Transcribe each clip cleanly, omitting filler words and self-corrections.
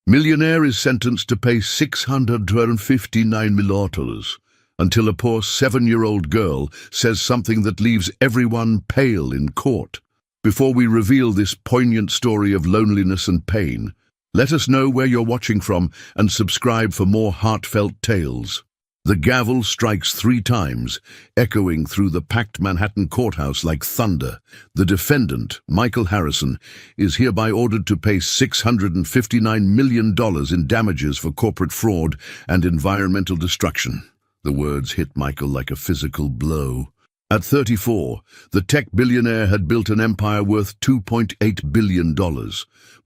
Millionaire is sentenced to pay $659 million until a poor 7-year-old girl says something that leaves everyone pale in court. Before we reveal this poignant story of loneliness and pain, let us know where you're watching from and subscribe for more heartfelt tales. The gavel strikes 3 times, echoing through the packed Manhattan courthouse like thunder. The defendant, Michael Harrison, is hereby ordered to pay $659 million in damages for corporate fraud and environmental destruction. The words hit Michael like a physical blow. At 34, the tech billionaire had built an empire worth $2.8 billion,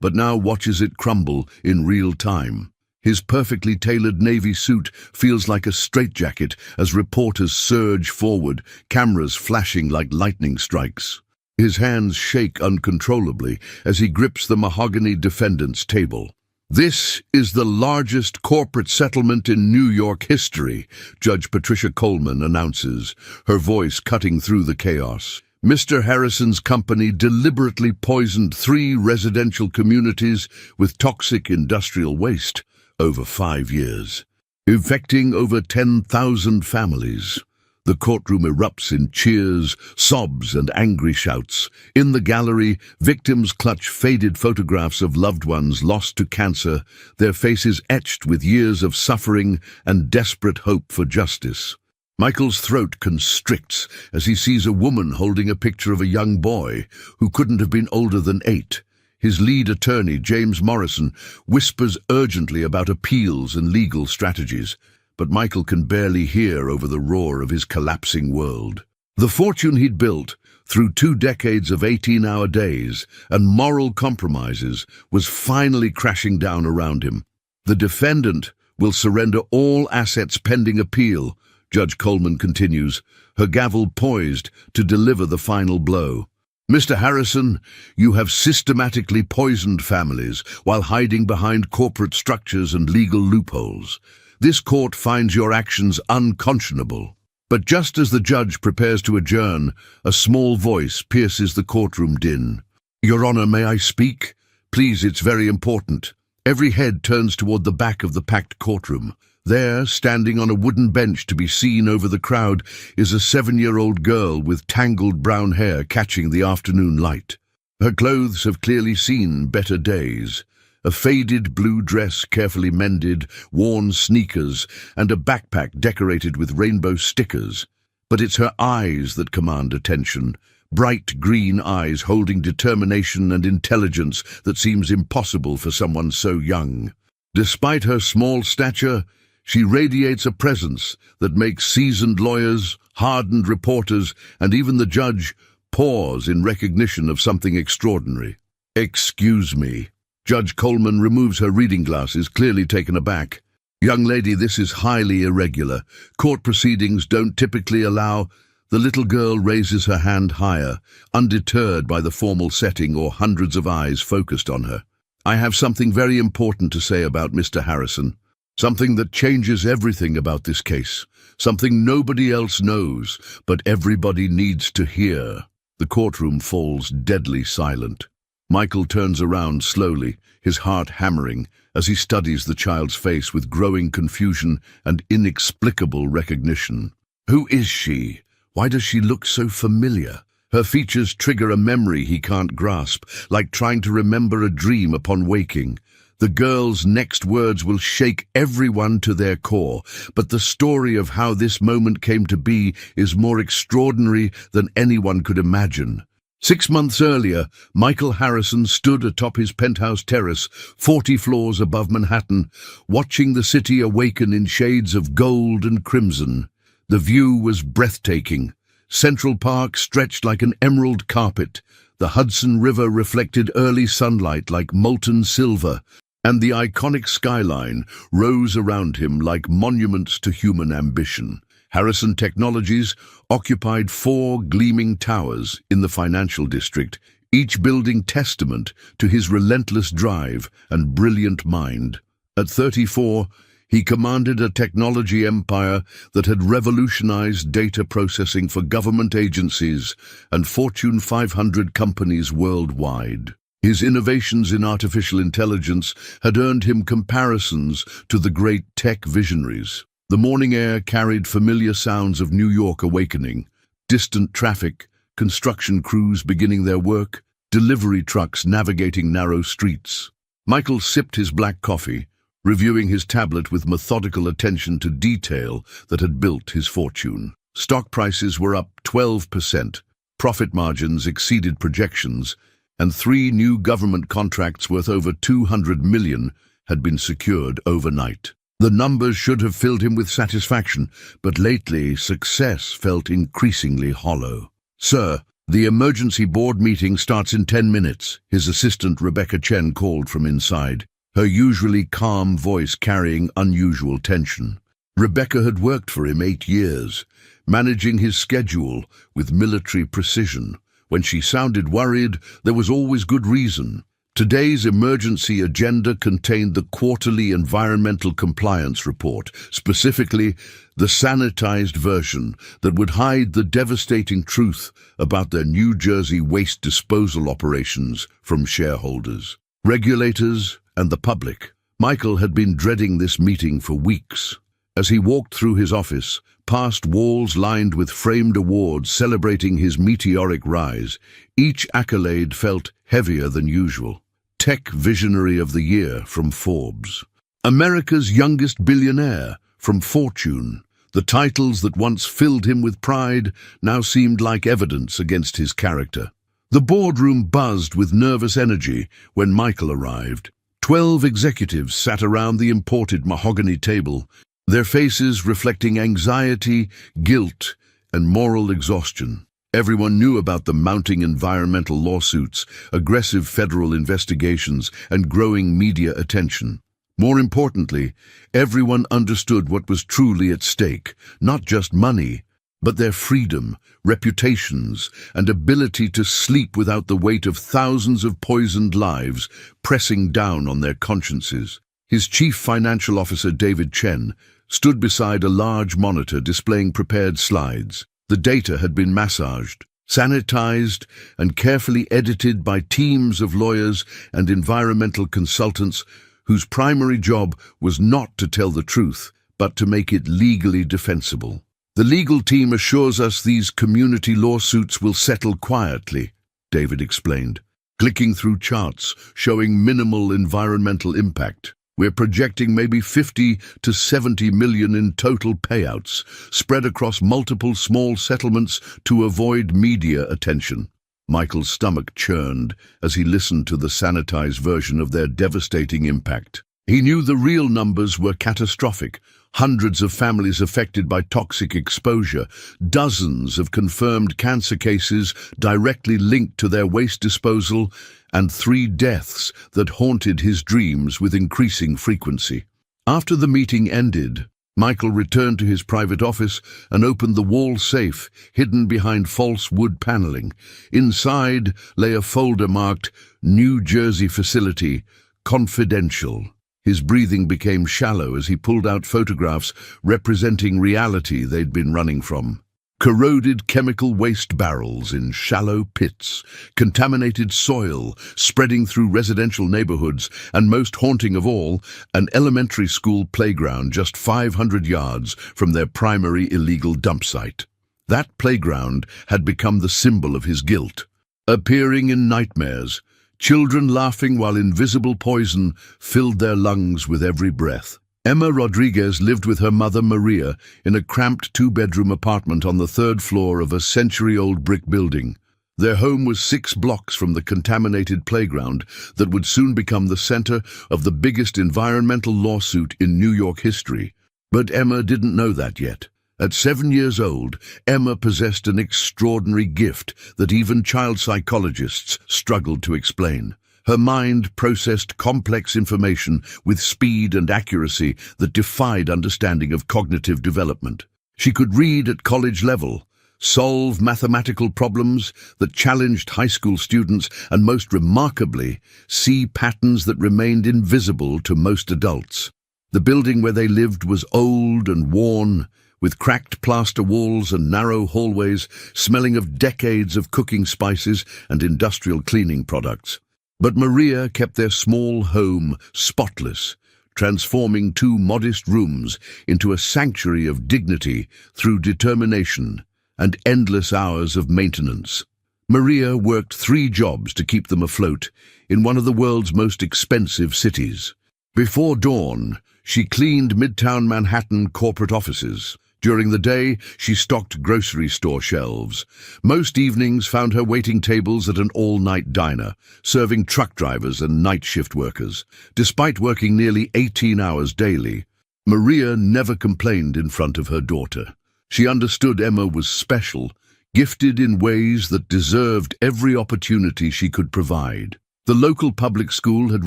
but now watches it crumble in real time. His perfectly tailored navy suit feels like a straitjacket as reporters surge forward, cameras flashing like lightning strikes. His hands shake uncontrollably as he grips the mahogany defendant's table. "This is the largest corporate settlement in New York history," Judge Patricia Coleman announces, her voice cutting through the chaos. Mr. Harrison's company deliberately poisoned 3 residential communities with toxic industrial waste over 5 years, infecting over 10,000 families. The courtroom erupts in cheers, sobs, and angry shouts. In the gallery, victims clutch faded photographs of loved ones lost to cancer, their faces etched with years of suffering and desperate hope for justice. Michael's throat constricts as he sees a woman holding a picture of a young boy who couldn't have been older than 8. His lead attorney, James Morrison, whispers urgently about appeals and legal strategies, but Michael can barely hear over the roar of his collapsing world. The fortune he'd built, through 2 decades of 18-hour days and moral compromises, was finally crashing down around him. The defendant will surrender all assets pending appeal, Judge Coleman continues, her gavel poised to deliver the final blow. "Mr. Harrison, you have systematically poisoned families while hiding behind corporate structures and legal loopholes. This court finds your actions unconscionable." But just as the judge prepares to adjourn, a small voice pierces the courtroom din. "Your Honor, may I speak? Please, it's very important." Every head turns toward the back of the packed courtroom. There, standing on a wooden bench to be seen over the crowd, is a 7-year-old girl with tangled brown hair catching the afternoon light. Her clothes have clearly seen better days. A faded blue dress carefully mended, worn sneakers, and a backpack decorated with rainbow stickers. But it's her eyes that command attention. Bright green eyes holding determination and intelligence that seems impossible for someone so young. Despite her small stature, she radiates a presence that makes seasoned lawyers, hardened reporters, and even the judge pause in recognition of something extraordinary. "Excuse me." Judge Coleman removes her reading glasses, clearly taken aback. "Young lady, this is highly irregular. Court proceedings don't typically allow—" The little girl raises her hand higher, undeterred by the formal setting or hundreds of eyes focused on her. "I have something very important to say about Mr. Harrison. Something that changes everything about this case. Something nobody else knows, but everybody needs to hear." The courtroom falls deadly silent. Michael turns around slowly, his heart hammering, as he studies the child's face with growing confusion and inexplicable recognition. Who is she? Why does she look so familiar? Her features trigger a memory he can't grasp, like trying to remember a dream upon waking. The girl's next words will shake everyone to their core, but the story of how this moment came to be is more extraordinary than anyone could imagine. 6 months earlier, Michael Harrison stood atop his penthouse terrace, 40 floors above Manhattan, watching the city awaken in shades of gold and crimson. The view was breathtaking. Central Park stretched like an emerald carpet. The Hudson River reflected early sunlight like molten silver, and the iconic skyline rose around him like monuments to human ambition. Harrison Technologies occupied 4 gleaming towers in the financial district, each building testament to his relentless drive and brilliant mind. At 34, he commanded a technology empire that had revolutionized data processing for government agencies and Fortune 500 companies worldwide. His innovations in artificial intelligence had earned him comparisons to the great tech visionaries. The morning air carried familiar sounds of New York awakening, distant traffic, construction crews beginning their work, delivery trucks navigating narrow streets. Michael sipped his black coffee, reviewing his tablet with methodical attention to detail that had built his fortune. Stock prices were up 12%, profit margins exceeded projections, and 3 new government contracts worth over $200 million had been secured overnight. The numbers should have filled him with satisfaction, but lately success felt increasingly hollow. "Sir, the emergency board meeting starts in 10 minutes, his assistant Rebecca Chen called from inside, her usually calm voice carrying unusual tension. Rebecca had worked for him 8 years, managing his schedule with military precision. When she sounded worried, there was always good reason. Today's emergency agenda contained the quarterly environmental compliance report, specifically the sanitized version that would hide the devastating truth about their New Jersey waste disposal operations from shareholders, regulators, and the public. Michael had been dreading this meeting for weeks. As he walked through his office, past walls lined with framed awards celebrating his meteoric rise, each accolade felt heavier than usual. Tech Visionary of the Year from Forbes. America's Youngest Billionaire from Fortune. The titles that once filled him with pride now seemed like evidence against his character. The boardroom buzzed with nervous energy when Michael arrived. 12 executives sat around the imported mahogany table, their faces reflecting anxiety, guilt, and moral exhaustion. Everyone knew about the mounting environmental lawsuits, aggressive federal investigations, and growing media attention. More importantly, everyone understood what was truly at stake, not just money, but their freedom, reputations, and ability to sleep without the weight of thousands of poisoned lives pressing down on their consciences. His chief financial officer, David Chen, stood beside a large monitor displaying prepared slides. The data had been massaged, sanitized, and carefully edited by teams of lawyers and environmental consultants whose primary job was not to tell the truth, but to make it legally defensible. The legal team assures us these community lawsuits will settle quietly, David explained, clicking through charts showing minimal environmental impact. We're projecting maybe 50 to 70 million in total payouts, spread across multiple small settlements to avoid media attention. Michael's stomach churned as he listened to the sanitized version of their devastating impact. He knew the real numbers were catastrophic. Hundreds of families affected by toxic exposure, dozens of confirmed cancer cases directly linked to their waste disposal, and 3 deaths that haunted his dreams with increasing frequency. After the meeting ended, Michael returned to his private office and opened the wall safe hidden behind false wood paneling. Inside lay a folder marked New Jersey Facility, Confidential. His breathing became shallow as he pulled out photographs representing reality they'd been running from. Corroded chemical waste barrels in shallow pits, contaminated soil spreading through residential neighborhoods, and most haunting of all, an elementary school playground just 500 yards from their primary illegal dump site. That playground had become the symbol of his guilt. Appearing in nightmares, children laughing while invisible poison filled their lungs with every breath. Emma Rodriguez lived with her mother Maria in a cramped 2-bedroom apartment on the 3rd floor of a century-old brick building. Their home was 6 blocks from the contaminated playground that would soon become the center of the biggest environmental lawsuit in New York history. But Emma didn't know that yet. At 7 years old, Emma possessed an extraordinary gift that even child psychologists struggled to explain. Her mind processed complex information with speed and accuracy that defied understanding of cognitive development. She could read at college level, solve mathematical problems that challenged high school students, and most remarkably, see patterns that remained invisible to most adults. The building where they lived was old and worn, with cracked plaster walls and narrow hallways smelling of decades of cooking spices and industrial cleaning products. But Maria kept their small home spotless, transforming 2 modest rooms into a sanctuary of dignity through determination and endless hours of maintenance. Maria worked 3 jobs to keep them afloat in one of the world's most expensive cities. Before dawn, she cleaned Midtown Manhattan corporate offices. During the day, she stocked grocery store shelves. Most evenings found her waiting tables at an all-night diner, serving truck drivers and night shift workers. Despite working nearly 18 hours daily, Maria never complained in front of her daughter. She understood Emma was special, gifted in ways that deserved every opportunity she could provide. The local public school had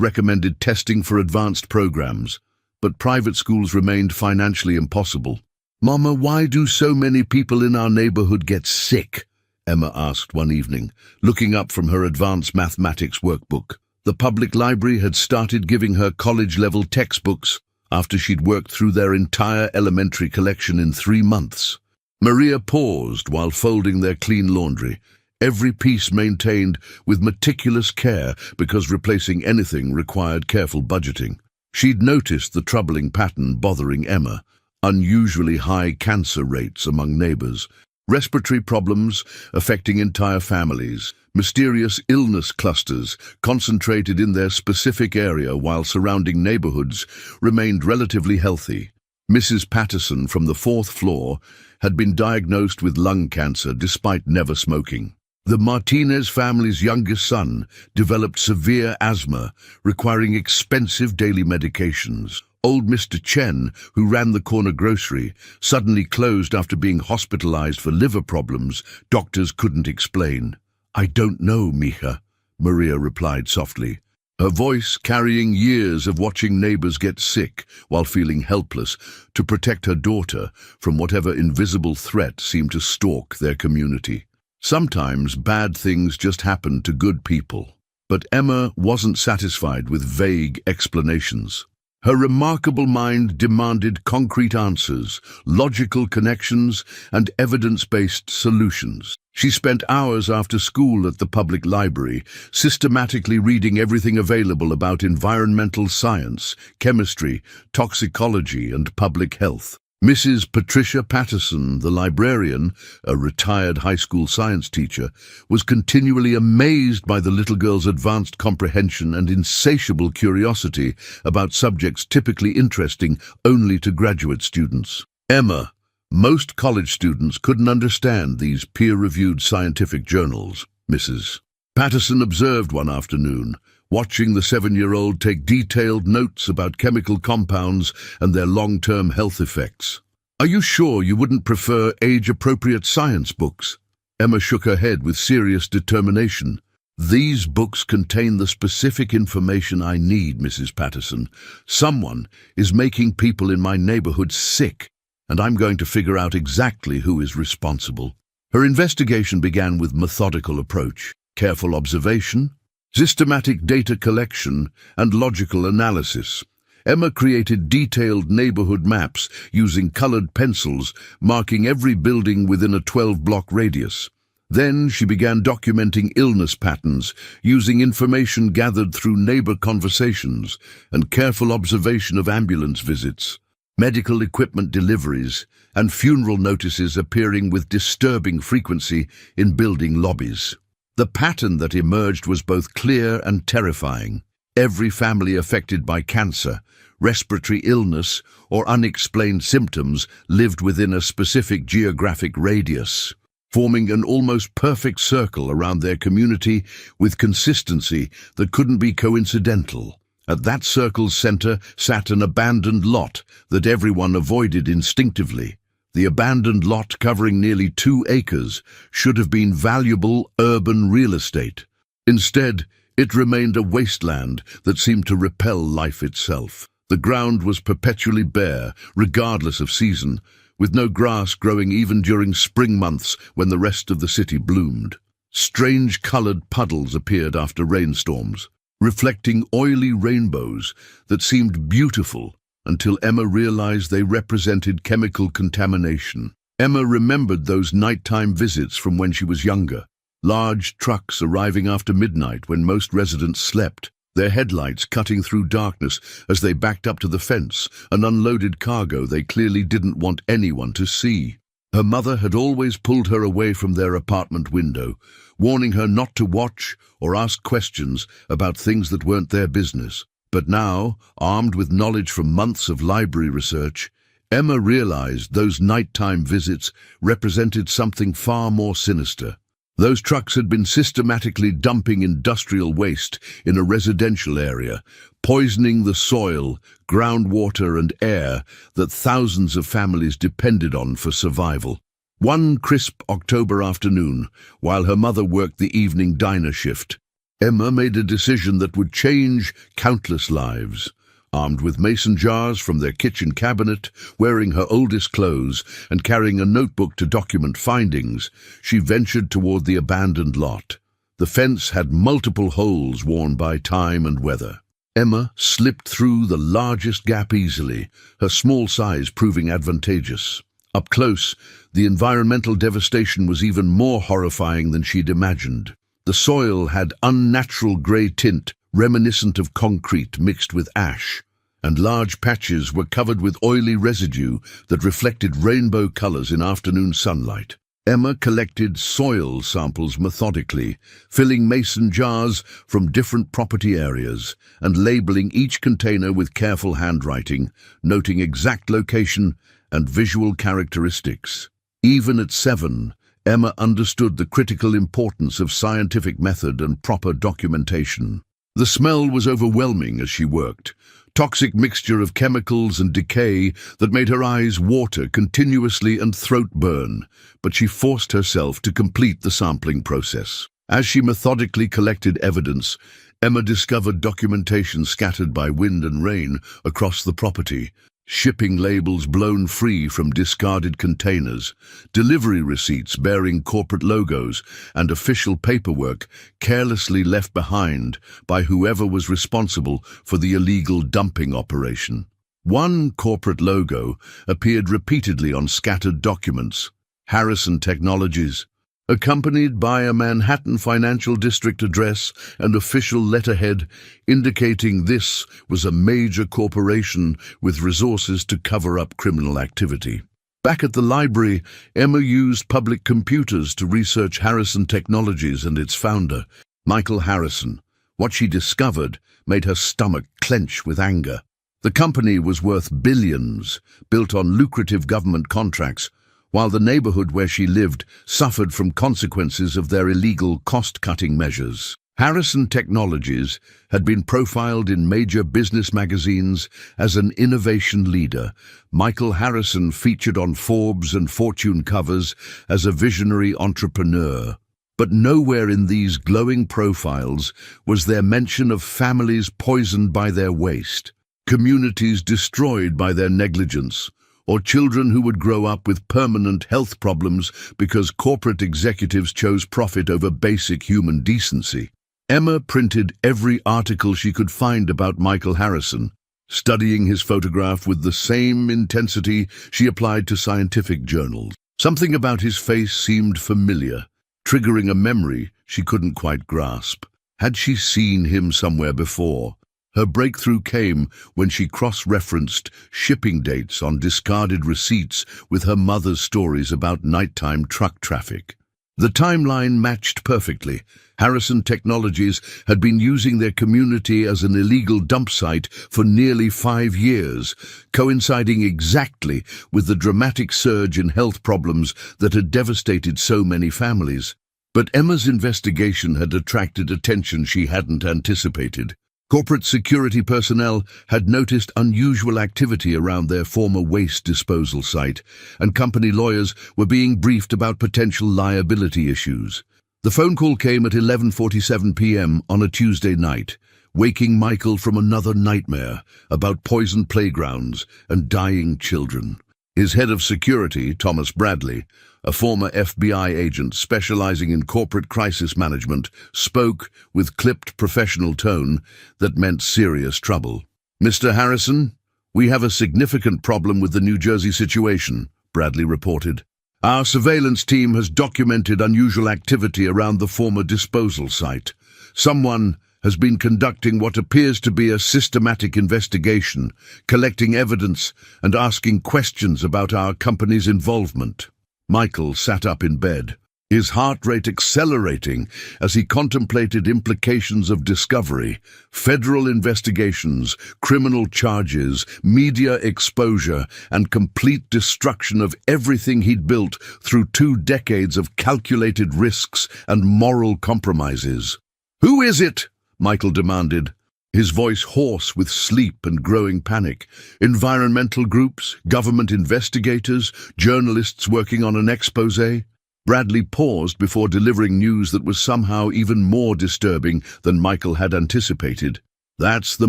recommended testing for advanced programs, but private schools remained financially impossible. "Mama, why do so many people in our neighborhood get sick?" Emma asked one evening, looking up from her advanced mathematics workbook. The public library had started giving her college-level textbooks after she'd worked through their entire elementary collection in 3 months. Maria paused while folding their clean laundry, every piece maintained with meticulous care because replacing anything required careful budgeting. She'd noticed the troubling pattern bothering Emma: unusually high cancer rates among neighbors, respiratory problems affecting entire families, mysterious illness clusters concentrated in their specific area while surrounding neighborhoods remained relatively healthy. Mrs. Patterson from the 4th floor had been diagnosed with lung cancer despite never smoking. The Martinez family's youngest son developed severe asthma, requiring expensive daily medications. Old Mr. Chen, who ran the corner grocery, suddenly closed after being hospitalized for liver problems doctors couldn't explain. "I don't know, Mija," Maria replied softly, her voice carrying years of watching neighbors get sick while feeling helpless to protect her daughter from whatever invisible threat seemed to stalk their community. Sometimes bad things just happen to good people. But Emma wasn't satisfied with vague explanations. Her remarkable mind demanded concrete answers, logical connections, and evidence-based solutions. She spent hours after school at the public library, systematically reading everything available about environmental science, chemistry, toxicology, and public health. Mrs. Patricia Patterson, the librarian, a retired high school science teacher, was continually amazed by the little girl's advanced comprehension and insatiable curiosity about subjects typically interesting only to graduate students. Emma, most college students couldn't understand these peer-reviewed scientific journals, Mrs. Patterson observed one afternoon, watching the 7-year-old take detailed notes about chemical compounds and their long-term health effects. "Are you sure you wouldn't prefer age-appropriate science books?" Emma shook her head with serious determination. "These books contain the specific information I need, Mrs. Patterson. Someone is making people in my neighborhood sick, and I'm going to figure out exactly who is responsible." Her investigation began with methodical approach, careful observation, systematic data collection, and logical analysis. Emma created detailed neighborhood maps using colored pencils, marking every building within a 12-block radius. Then she began documenting illness patterns, using information gathered through neighbor conversations and careful observation of ambulance visits, medical equipment deliveries, and funeral notices appearing with disturbing frequency in building lobbies. The pattern that emerged was both clear and terrifying. Every family affected by cancer, respiratory illness, or unexplained symptoms lived within a specific geographic radius, forming an almost perfect circle around their community with consistency that couldn't be coincidental. At that circle's center sat an abandoned lot that everyone avoided instinctively. The abandoned lot, covering nearly 2 acres, should have been valuable urban real estate. Instead, it remained a wasteland that seemed to repel life itself. The ground was perpetually bare, regardless of season, with no grass growing even during spring months when the rest of the city bloomed. Strange colored puddles appeared after rainstorms, reflecting oily rainbows that seemed beautiful until Emma realized they represented chemical contamination. Emma remembered those nighttime visits from when she was younger. large trucks arriving after midnight when most residents slept, their headlights cutting through darkness as they backed up to the fence, an unloaded cargo they clearly didn't want anyone to see. Her mother had always pulled her away from their apartment window, warning her not to watch or ask questions about things that weren't their business. But now, armed with knowledge from months of library research, Emma realized those nighttime visits represented something far more sinister. Those trucks had been systematically dumping industrial waste in a residential area, poisoning the soil, groundwater and air that thousands of families depended on for survival. One crisp October afternoon, while her mother worked the evening diner shift, Emma made a decision that would change countless lives. Armed with mason jars from their kitchen cabinet, wearing her oldest clothes and carrying a notebook to document findings, she ventured toward the abandoned lot. The fence had multiple holes worn by time and weather. Emma slipped through the largest gap easily, her small size proving advantageous. Up close, the environmental devastation was even more horrifying than she'd imagined. The soil had unnatural grey tint, reminiscent of concrete mixed with ash, and large patches were covered with oily residue that reflected rainbow colors in afternoon sunlight. Emma collected soil samples methodically, filling mason jars from different property areas and labeling each container with careful handwriting, noting exact location and visual characteristics. Even at 7, Emma understood the critical importance of scientific method and proper documentation. The smell was overwhelming as she worked, toxic mixture of chemicals and decay that made her eyes water continuously and throat burn, but she forced herself to complete the sampling process. As she methodically collected evidence, Emma discovered documentation scattered by wind and rain across the property, shipping labels blown free from discarded containers, delivery receipts bearing corporate logos, and official paperwork carelessly left behind by whoever was responsible for the illegal dumping operation. One corporate logo appeared repeatedly on scattered documents: Harrison Technologies, accompanied by a Manhattan Financial District address and official letterhead indicating this was a major corporation with resources to cover up criminal activity. Back at the library, Emma used public computers to research Harrison Technologies and its founder, Michael Harrison. What she discovered made her stomach clench with anger. The company was worth billions, built on lucrative government contracts, while the neighborhood where she lived suffered from consequences of their illegal cost-cutting measures. Harrison Technologies had been profiled in major business magazines as an innovation leader. Michael Harrison featured on Forbes and Fortune covers as a visionary entrepreneur. But nowhere in these glowing profiles was there mention of families poisoned by their waste, communities destroyed by their negligence, or children who would grow up with permanent health problems because corporate executives chose profit over basic human decency. Emma printed every article she could find about Michael Harrison, studying his photograph with the same intensity she applied to scientific journals. Something about his face seemed familiar, triggering a memory she couldn't quite grasp. Had she seen him somewhere before? Her breakthrough came when she cross-referenced shipping dates on discarded receipts with her mother's stories about nighttime truck traffic. The timeline matched perfectly. Harrison Technologies had been using their community as an illegal dump site for nearly 5 years, coinciding exactly with the dramatic surge in health problems that had devastated so many families. But Emma's investigation had attracted attention she hadn't anticipated. Corporate security personnel had noticed unusual activity around their former waste disposal site, and company lawyers were being briefed about potential liability issues. The phone call came at 11:47 p.m. on a Tuesday night, waking Michael from another nightmare about poisoned playgrounds and dying children. His head of security, Thomas Bradley, a former FBI agent specializing in corporate crisis management, spoke with clipped professional tone that meant serious trouble. "Mr. Harrison, we have a significant problem with the New Jersey situation," Bradley reported. Our surveillance team has documented unusual activity around the former disposal site. Someone has been conducting what appears to be a systematic investigation, collecting evidence and asking questions about our company's involvement. Michael sat up in bed, his heart rate accelerating as he contemplated implications of discovery, federal investigations, criminal charges, media exposure, and complete destruction of everything he'd built through 2 decades of calculated risks and moral compromises. "Who is it?" Michael demanded, his voice hoarse with sleep and growing panic. "Environmental groups, government investigators, journalists working on an expose?" Bradley paused before delivering news that was somehow even more disturbing than Michael had anticipated. "That's the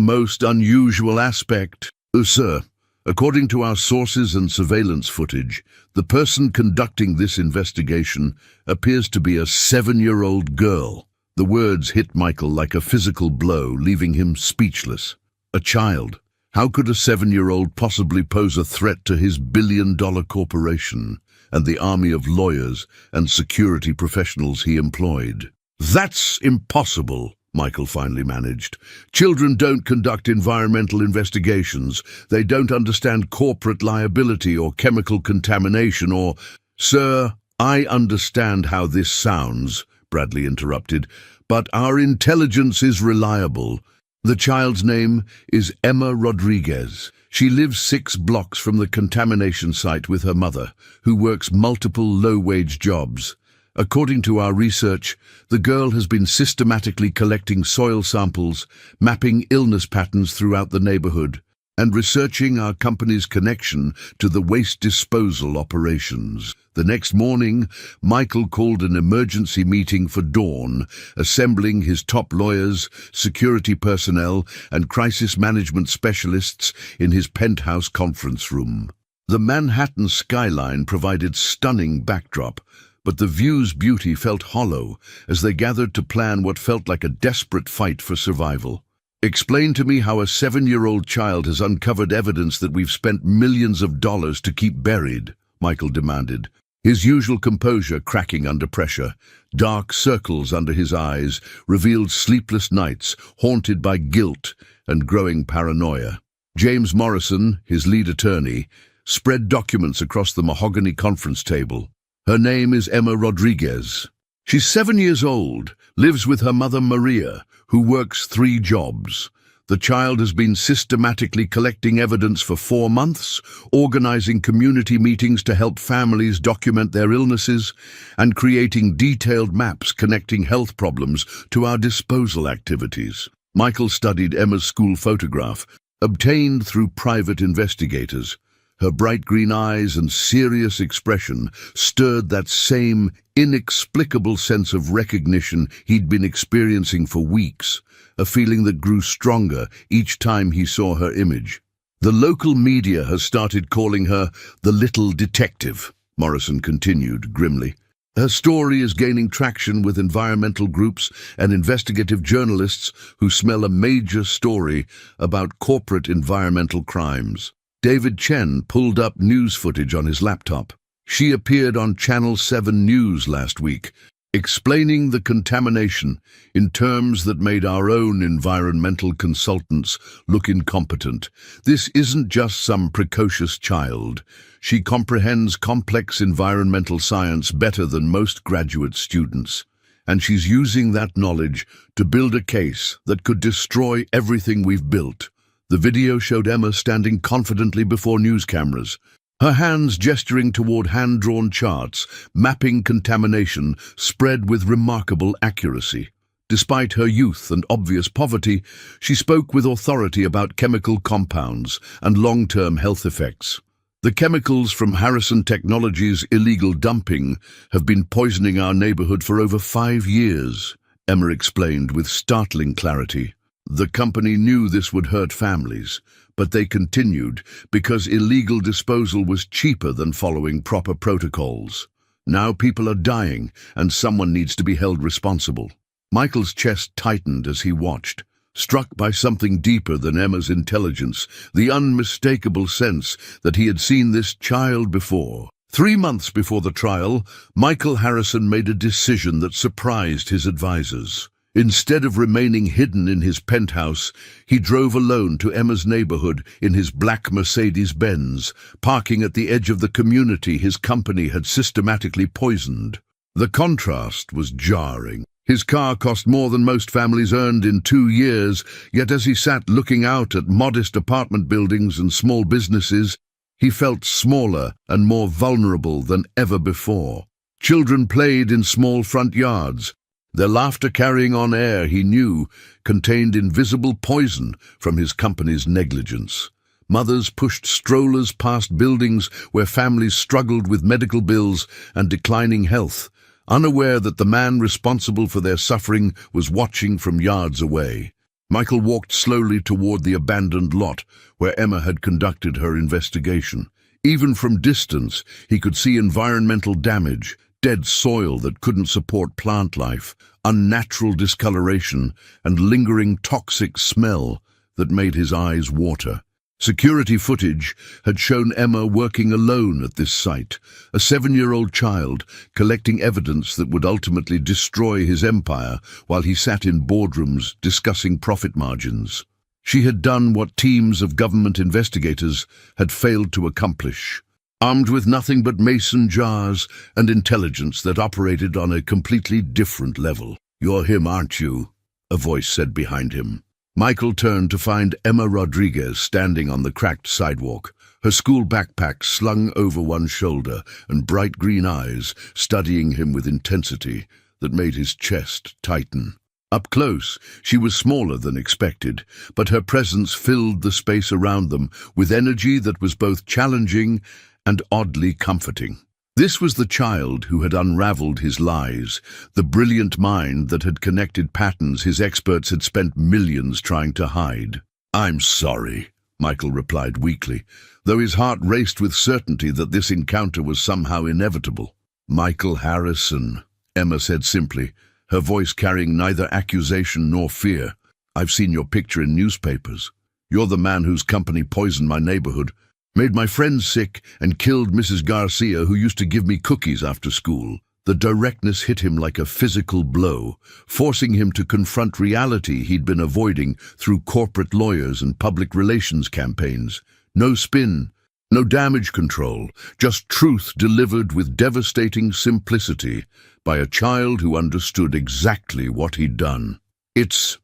most unusual aspect. Sir, according to our sources and surveillance footage, the person conducting this investigation appears to be a 7-year-old girl." The words hit Michael like a physical blow, leaving him speechless. A child. How could a 7-year-old possibly pose a threat to his billion-dollar corporation and the army of lawyers and security professionals he employed? "That's impossible," Michael finally managed. "Children don't conduct environmental investigations. They don't understand corporate liability or chemical contamination or—" "Sir, I understand how this sounds," Bradley interrupted, "but our intelligence is reliable. The child's name is Emma Rodriguez. She lives 6 blocks from the contamination site with her mother, who works multiple low-wage jobs. According to our research, the girl has been systematically collecting soil samples, mapping illness patterns throughout the neighborhood, and researching our company's connection to the waste disposal operations." The next morning, Michael called an emergency meeting for dawn, assembling his top lawyers, security personnel, and crisis management specialists in his penthouse conference room. The Manhattan skyline provided stunning backdrop, but the view's beauty felt hollow as they gathered to plan what felt like a desperate fight for survival. "Explain to me how a 7-year-old child has uncovered evidence that we've spent millions of dollars to keep buried," Michael demanded, his usual composure cracking under pressure. Dark circles under his eyes revealed sleepless nights haunted by guilt and growing paranoia. James Morrison, his lead attorney, spread documents across the mahogany conference table. "Her name is Emma Rodriguez. She's 7 years old, lives with her mother Maria, who works 3 jobs. The child has been systematically collecting evidence for 4 months, organizing community meetings to help families document their illnesses, and creating detailed maps connecting health problems to our disposal activities." Michael studied Emma's school photograph, obtained through private investigators. Her bright green eyes and serious expression stirred that same inexplicable sense of recognition he'd been experiencing for weeks, a feeling that grew stronger each time he saw her image. "The local media has started calling her the little detective," Morrison continued grimly. "Her story is gaining traction with environmental groups and investigative journalists who smell a major story about corporate environmental crimes." David Chen pulled up news footage on his laptop. "She appeared on Channel 7 News last week, explaining the contamination in terms that made our own environmental consultants look incompetent. This isn't just some precocious child. She comprehends complex environmental science better than most graduate students, and she's using that knowledge to build a case that could destroy everything we've built." The video showed Emma standing confidently before news cameras, her hands gesturing toward hand-drawn charts, mapping contamination spread with remarkable accuracy. Despite her youth and obvious poverty, she spoke with authority about chemical compounds and long-term health effects. "The chemicals from Harrison Technologies' illegal dumping have been poisoning our neighborhood for over 5 years, Emma explained with startling clarity. The company knew this would hurt families, but they continued because illegal disposal was cheaper than following proper protocols. Now people are dying, and someone needs to be held responsible." Michael's chest tightened as he watched, struck by something deeper than Emma's intelligence, the unmistakable sense that he had seen this child before. 3 months before the trial, Michael Harrison made a decision that surprised his advisors. Instead of remaining hidden in his penthouse, he drove alone to Emma's neighborhood in his black Mercedes-Benz, parking at the edge of the community his company had systematically poisoned. The contrast was jarring. His car cost more than most families earned in 2 years, yet as he sat looking out at modest apartment buildings and small businesses, he felt smaller and more vulnerable than ever before. Children played in small front yards, their laughter carrying on air he knew contained invisible poison from his company's negligence. Mothers pushed strollers past buildings where families struggled with medical bills and declining health, unaware that the man responsible for their suffering was watching from yards away. Michael walked slowly toward the abandoned lot where Emma had conducted her investigation. Even from distance, he could see environmental damage, dead soil that couldn't support plant life, unnatural discoloration, and lingering toxic smell that made his eyes water. Security footage had shown Emma working alone at this site, a 7-year-old child collecting evidence that would ultimately destroy his empire while he sat in boardrooms discussing profit margins. She had done what teams of government investigators had failed to accomplish. Armed with nothing but mason jars and intelligence that operated on a completely different level. "You're him, aren't you?" a voice said behind him. Michael turned to find Emma Rodriguez standing on the cracked sidewalk, her school backpack slung over one shoulder and bright green eyes studying him with intensity that made his chest tighten. Up close, she was smaller than expected, but her presence filled the space around them with energy that was both challenging and oddly comforting. This was the child who had unraveled his lies, the brilliant mind that had connected patterns his experts had spent millions trying to hide. "I'm sorry," Michael replied weakly, though his heart raced with certainty that this encounter was somehow inevitable. "Michael Harrison," Emma said simply, her voice carrying neither accusation nor fear. "I've seen your picture in newspapers. You're the man whose company poisoned my neighborhood, made my friends sick, and killed Mrs. Garcia, who used to give me cookies after school." The directness hit him like a physical blow, forcing him to confront reality he'd been avoiding through corporate lawyers and public relations campaigns. No spin, no damage control, just truth delivered with devastating simplicity by a child who understood exactly what he'd done. It's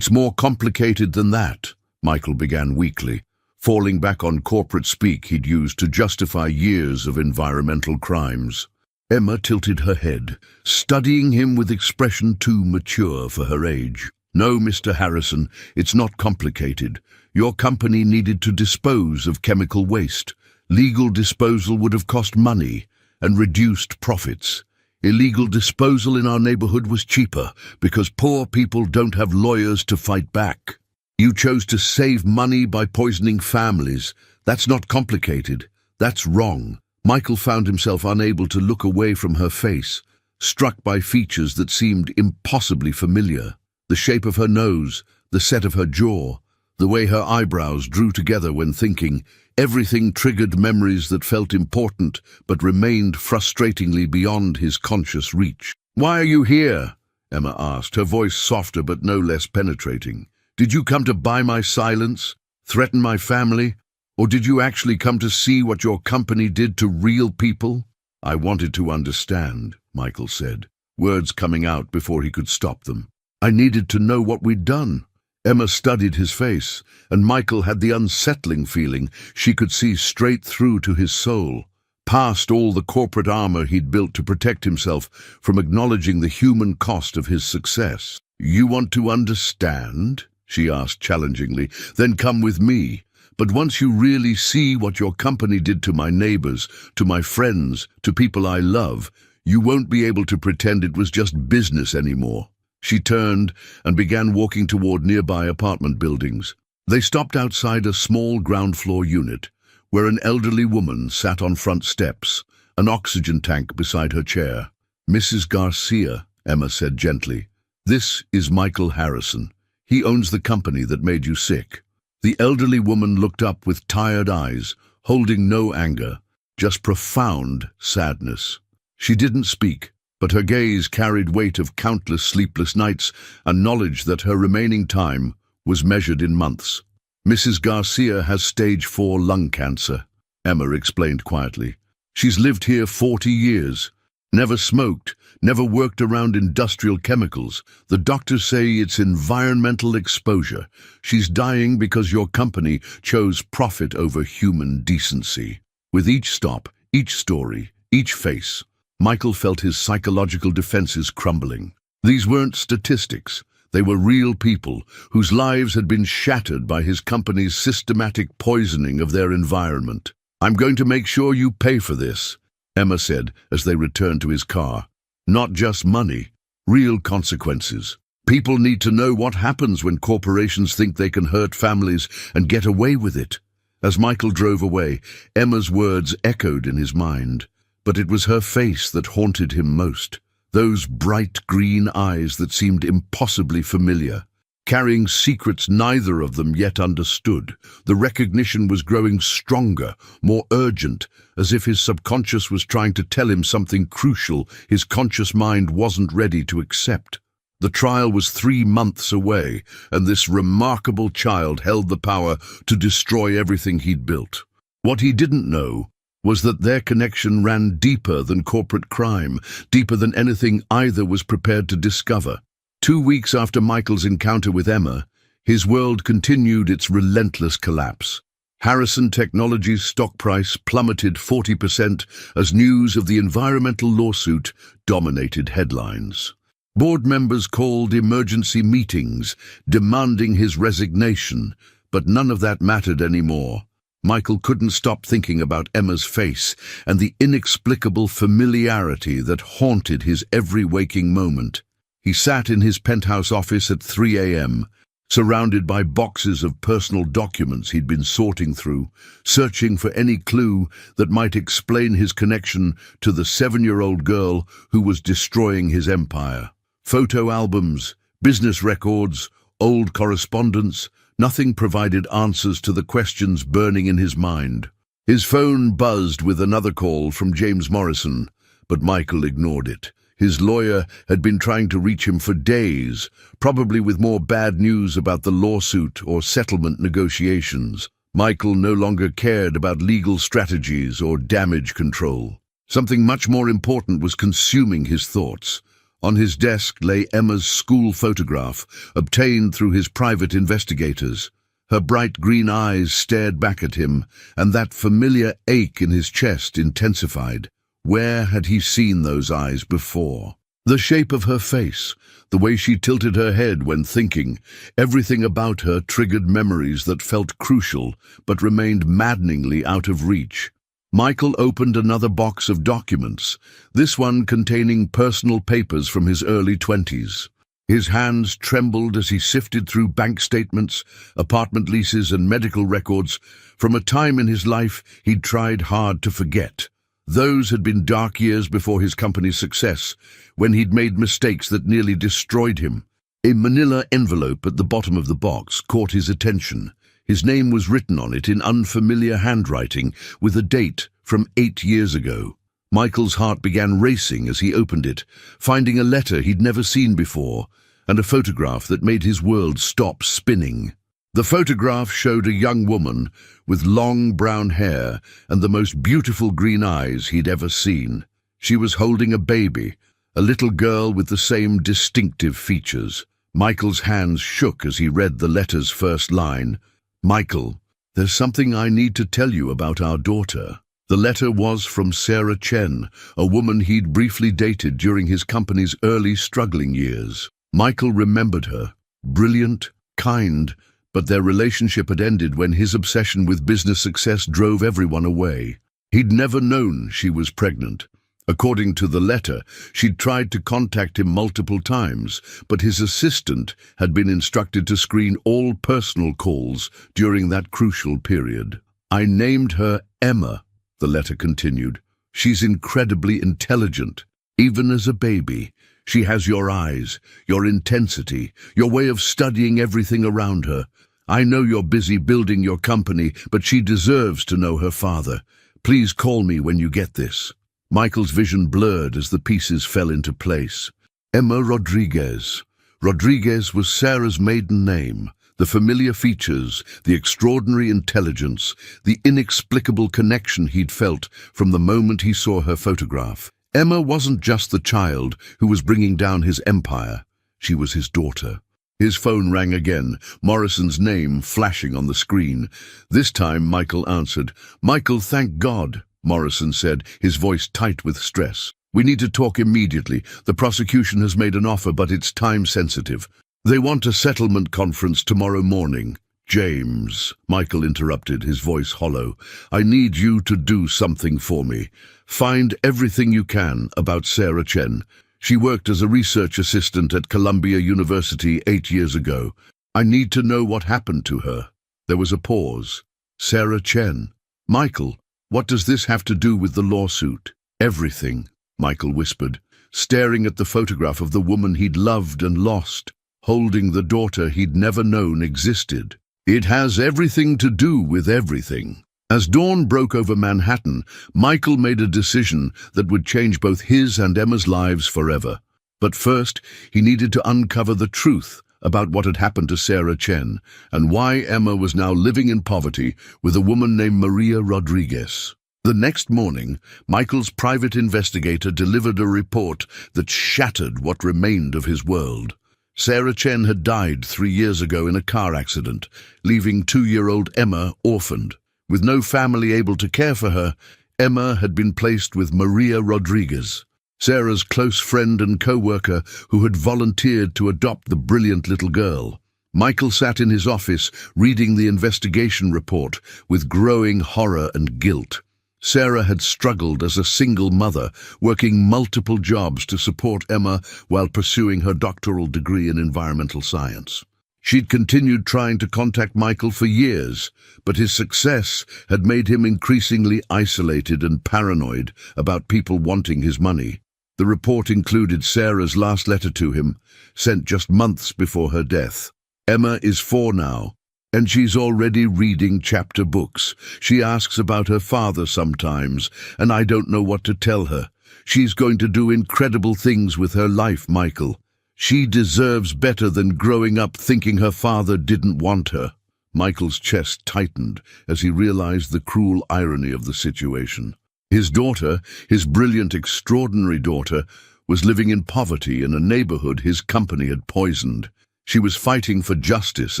more complicated than that," Michael began weakly, falling back on corporate speak he'd used to justify years of environmental crimes. Emma tilted her head, studying him with expression too mature for her age. "No, Mr. Harrison, it's not complicated. Your company needed to dispose of chemical waste. Legal disposal would have cost money and reduced profits. Illegal disposal in our neighborhood was cheaper because poor people don't have lawyers to fight back. You chose to save money by poisoning families. That's not complicated. That's wrong." Michael found himself unable to look away from her face, struck by features that seemed impossibly familiar. The shape of her nose, the set of her jaw, the way her eyebrows drew together when thinking, everything triggered memories that felt important but remained frustratingly beyond his conscious reach. "Why are you here?" Emma asked, her voice softer but no less penetrating. "Did you come to buy my silence, threaten my family, or did you actually come to see what your company did to real people?" "I wanted to understand," Michael said, words coming out before he could stop them. "I needed to know what we'd done." Emma studied his face, and Michael had the unsettling feeling she could see straight through to his soul, past all the corporate armor he'd built to protect himself from acknowledging the human cost of his success. "You want to understand?" she asked challengingly. "Then come with me. But once you really see what your company did to my neighbors, to my friends, to people I love, you won't be able to pretend it was just business anymore." She turned and began walking toward nearby apartment buildings. They stopped outside a small ground-floor unit, where an elderly woman sat on front steps, an oxygen tank beside her chair. "Mrs. Garcia," Emma said gently, "this is Michael Harrison. He owns the company that made you sick." The elderly woman looked up with tired eyes, holding no anger, just profound sadness. She didn't speak, but her gaze carried weight of countless sleepless nights and knowledge that her remaining time was measured in months. Mrs. Garcia has stage 4 lung cancer, Emma explained quietly. She's lived here 40 years, never smoked, never worked around industrial chemicals. The doctors say it's environmental exposure. She's dying because your company chose profit over human decency. With each stop, each story, each face, Michael felt his psychological defenses crumbling. These weren't statistics. They were real people whose lives had been shattered by his company's systematic poisoning of their environment. "I'm going to make sure you pay for this," Emma said as they returned to his car. "Not just money, real consequences. People need to know what happens when corporations think they can hurt families and get away with it." As Michael drove away, Emma's words echoed in his mind. But it was her face that haunted him most. Those bright green eyes that seemed impossibly familiar, carrying secrets neither of them yet understood. The recognition was growing stronger, more urgent, as if his subconscious was trying to tell him something crucial his conscious mind wasn't ready to accept. The trial was 3 months away, and this remarkable child held the power to destroy everything he'd built. What he didn't know was that their connection ran deeper than corporate crime, deeper than anything either was prepared to discover. 2 weeks after Michael's encounter with Emma, his world continued its relentless collapse. Harrison Technologies' stock price plummeted 40% as news of the environmental lawsuit dominated headlines. Board members called emergency meetings, demanding his resignation, but none of that mattered anymore. Michael couldn't stop thinking about Emma's face and the inexplicable familiarity that haunted his every waking moment. He sat in his penthouse office at 3 a.m., surrounded by boxes of personal documents he'd been sorting through, searching for any clue that might explain his connection to the 7-year-old girl who was destroying his empire. Photo albums, business records, old correspondence, nothing provided answers to the questions burning in his mind. His phone buzzed with another call from James Morrison, but Michael ignored it. His lawyer had been trying to reach him for days, probably with more bad news about the lawsuit or settlement negotiations. Michael no longer cared about legal strategies or damage control. Something much more important was consuming his thoughts. On his desk lay Emma's school photograph, obtained through his private investigators. Her bright green eyes stared back at him, and that familiar ache in his chest intensified. Where had he seen those eyes before? The shape of her face, the way she tilted her head when thinking, everything about her triggered memories that felt crucial but remained maddeningly out of reach. Michael opened another box of documents, this one containing personal papers from his early 20s. His hands trembled as he sifted through bank statements, apartment leases, and medical records from a time in his life he'd tried hard to forget. Those had been dark years before his company's success, when he'd made mistakes that nearly destroyed him. A manila envelope at the bottom of the box caught his attention. His name was written on it in unfamiliar handwriting, with a date from 8 years ago. Michael's heart began racing as he opened it, finding a letter he'd never seen before, and a photograph that made his world stop spinning. The photograph showed a young woman with long brown hair and the most beautiful green eyes he'd ever seen. She was holding a baby, a little girl with the same distinctive features. Michael's hands shook as he read the letter's first line. "Michael, there's something I need to tell you about our daughter." The letter was from Sarah Chen, a woman he'd briefly dated during his company's early struggling years. Michael remembered her, brilliant, kind, but their relationship had ended when his obsession with business success drove everyone away. He'd never known she was pregnant. According to the letter, she'd tried to contact him multiple times, but his assistant had been instructed to screen all personal calls during that crucial period. "I named her Emma," the letter continued. "She's incredibly intelligent. Even as a baby, she has your eyes, your intensity, your way of studying everything around her. I know you're busy building your company, but she deserves to know her father. Please call me when you get this." Michael's vision blurred as the pieces fell into place. Emma Rodriguez. Rodriguez was Sarah's maiden name. The familiar features, the extraordinary intelligence, the inexplicable connection he'd felt from the moment he saw her photograph. Emma wasn't just the child who was bringing down his empire. She was his daughter. His phone rang again, Morrison's name flashing on the screen. This time Michael answered. "Michael, thank God," Morrison said, his voice tight with stress. "We need to talk immediately. The prosecution has made an offer, but it's time-sensitive. They want a settlement conference tomorrow morning." "James," Michael interrupted, his voice hollow, "I need you to do something for me. Find everything you can about Sarah Chen. She worked as a research assistant at Columbia University 8 years ago. I need to know what happened to her." There was a pause. "Sarah Chen. Michael, what does this have to do with the lawsuit?" "Everything," Michael whispered, staring at the photograph of the woman he'd loved and lost, holding the daughter he'd never known existed. "It has everything to do with everything." As dawn broke over Manhattan, Michael made a decision that would change both his and Emma's lives forever. But first, he needed to uncover the truth about what had happened to Sarah Chen and why Emma was now living in poverty with a woman named Maria Rodriguez. The next morning, Michael's private investigator delivered a report that shattered what remained of his world. Sarah Chen had died 3 years ago in a car accident, leaving 2-year-old Emma orphaned. With no family able to care for her, Emma had been placed with Maria Rodriguez, Sarah's close friend and co-worker who had volunteered to adopt the brilliant little girl. Michael sat in his office reading the investigation report with growing horror and guilt. Sarah had struggled as a single mother, working multiple jobs to support Emma while pursuing her doctoral degree in environmental science. She'd continued trying to contact Michael for years, but his success had made him increasingly isolated and paranoid about people wanting his money. The report included Sarah's last letter to him, sent just months before her death. "Emma is 4 now, and she's already reading chapter books. She asks about her father sometimes, and I don't know what to tell her. She's going to do incredible things with her life, Michael. She deserves better than growing up thinking her father didn't want her." Michael's chest tightened as he realized the cruel irony of the situation. His daughter, his brilliant, extraordinary daughter, was living in poverty in a neighborhood his company had poisoned. She was fighting for justice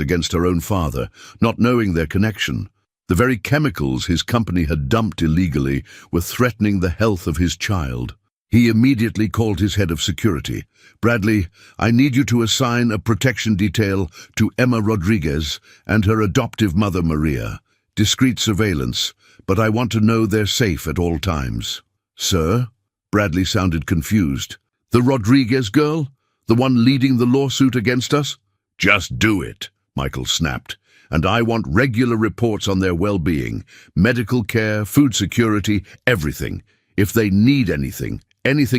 against her own father, not knowing their connection. The very chemicals his company had dumped illegally were threatening the health of his child. He immediately called his head of security. "Bradley, I need you to assign a protection detail to Emma Rodriguez and her adoptive mother Maria. Discreet surveillance, but I want to know they're safe at all times." "Sir?" Bradley sounded confused. "The Rodriguez girl? The one leading the lawsuit against us?" "Just do it," Michael snapped. "And I want regular reports on their well-being, medical care, food security, everything. If they need anything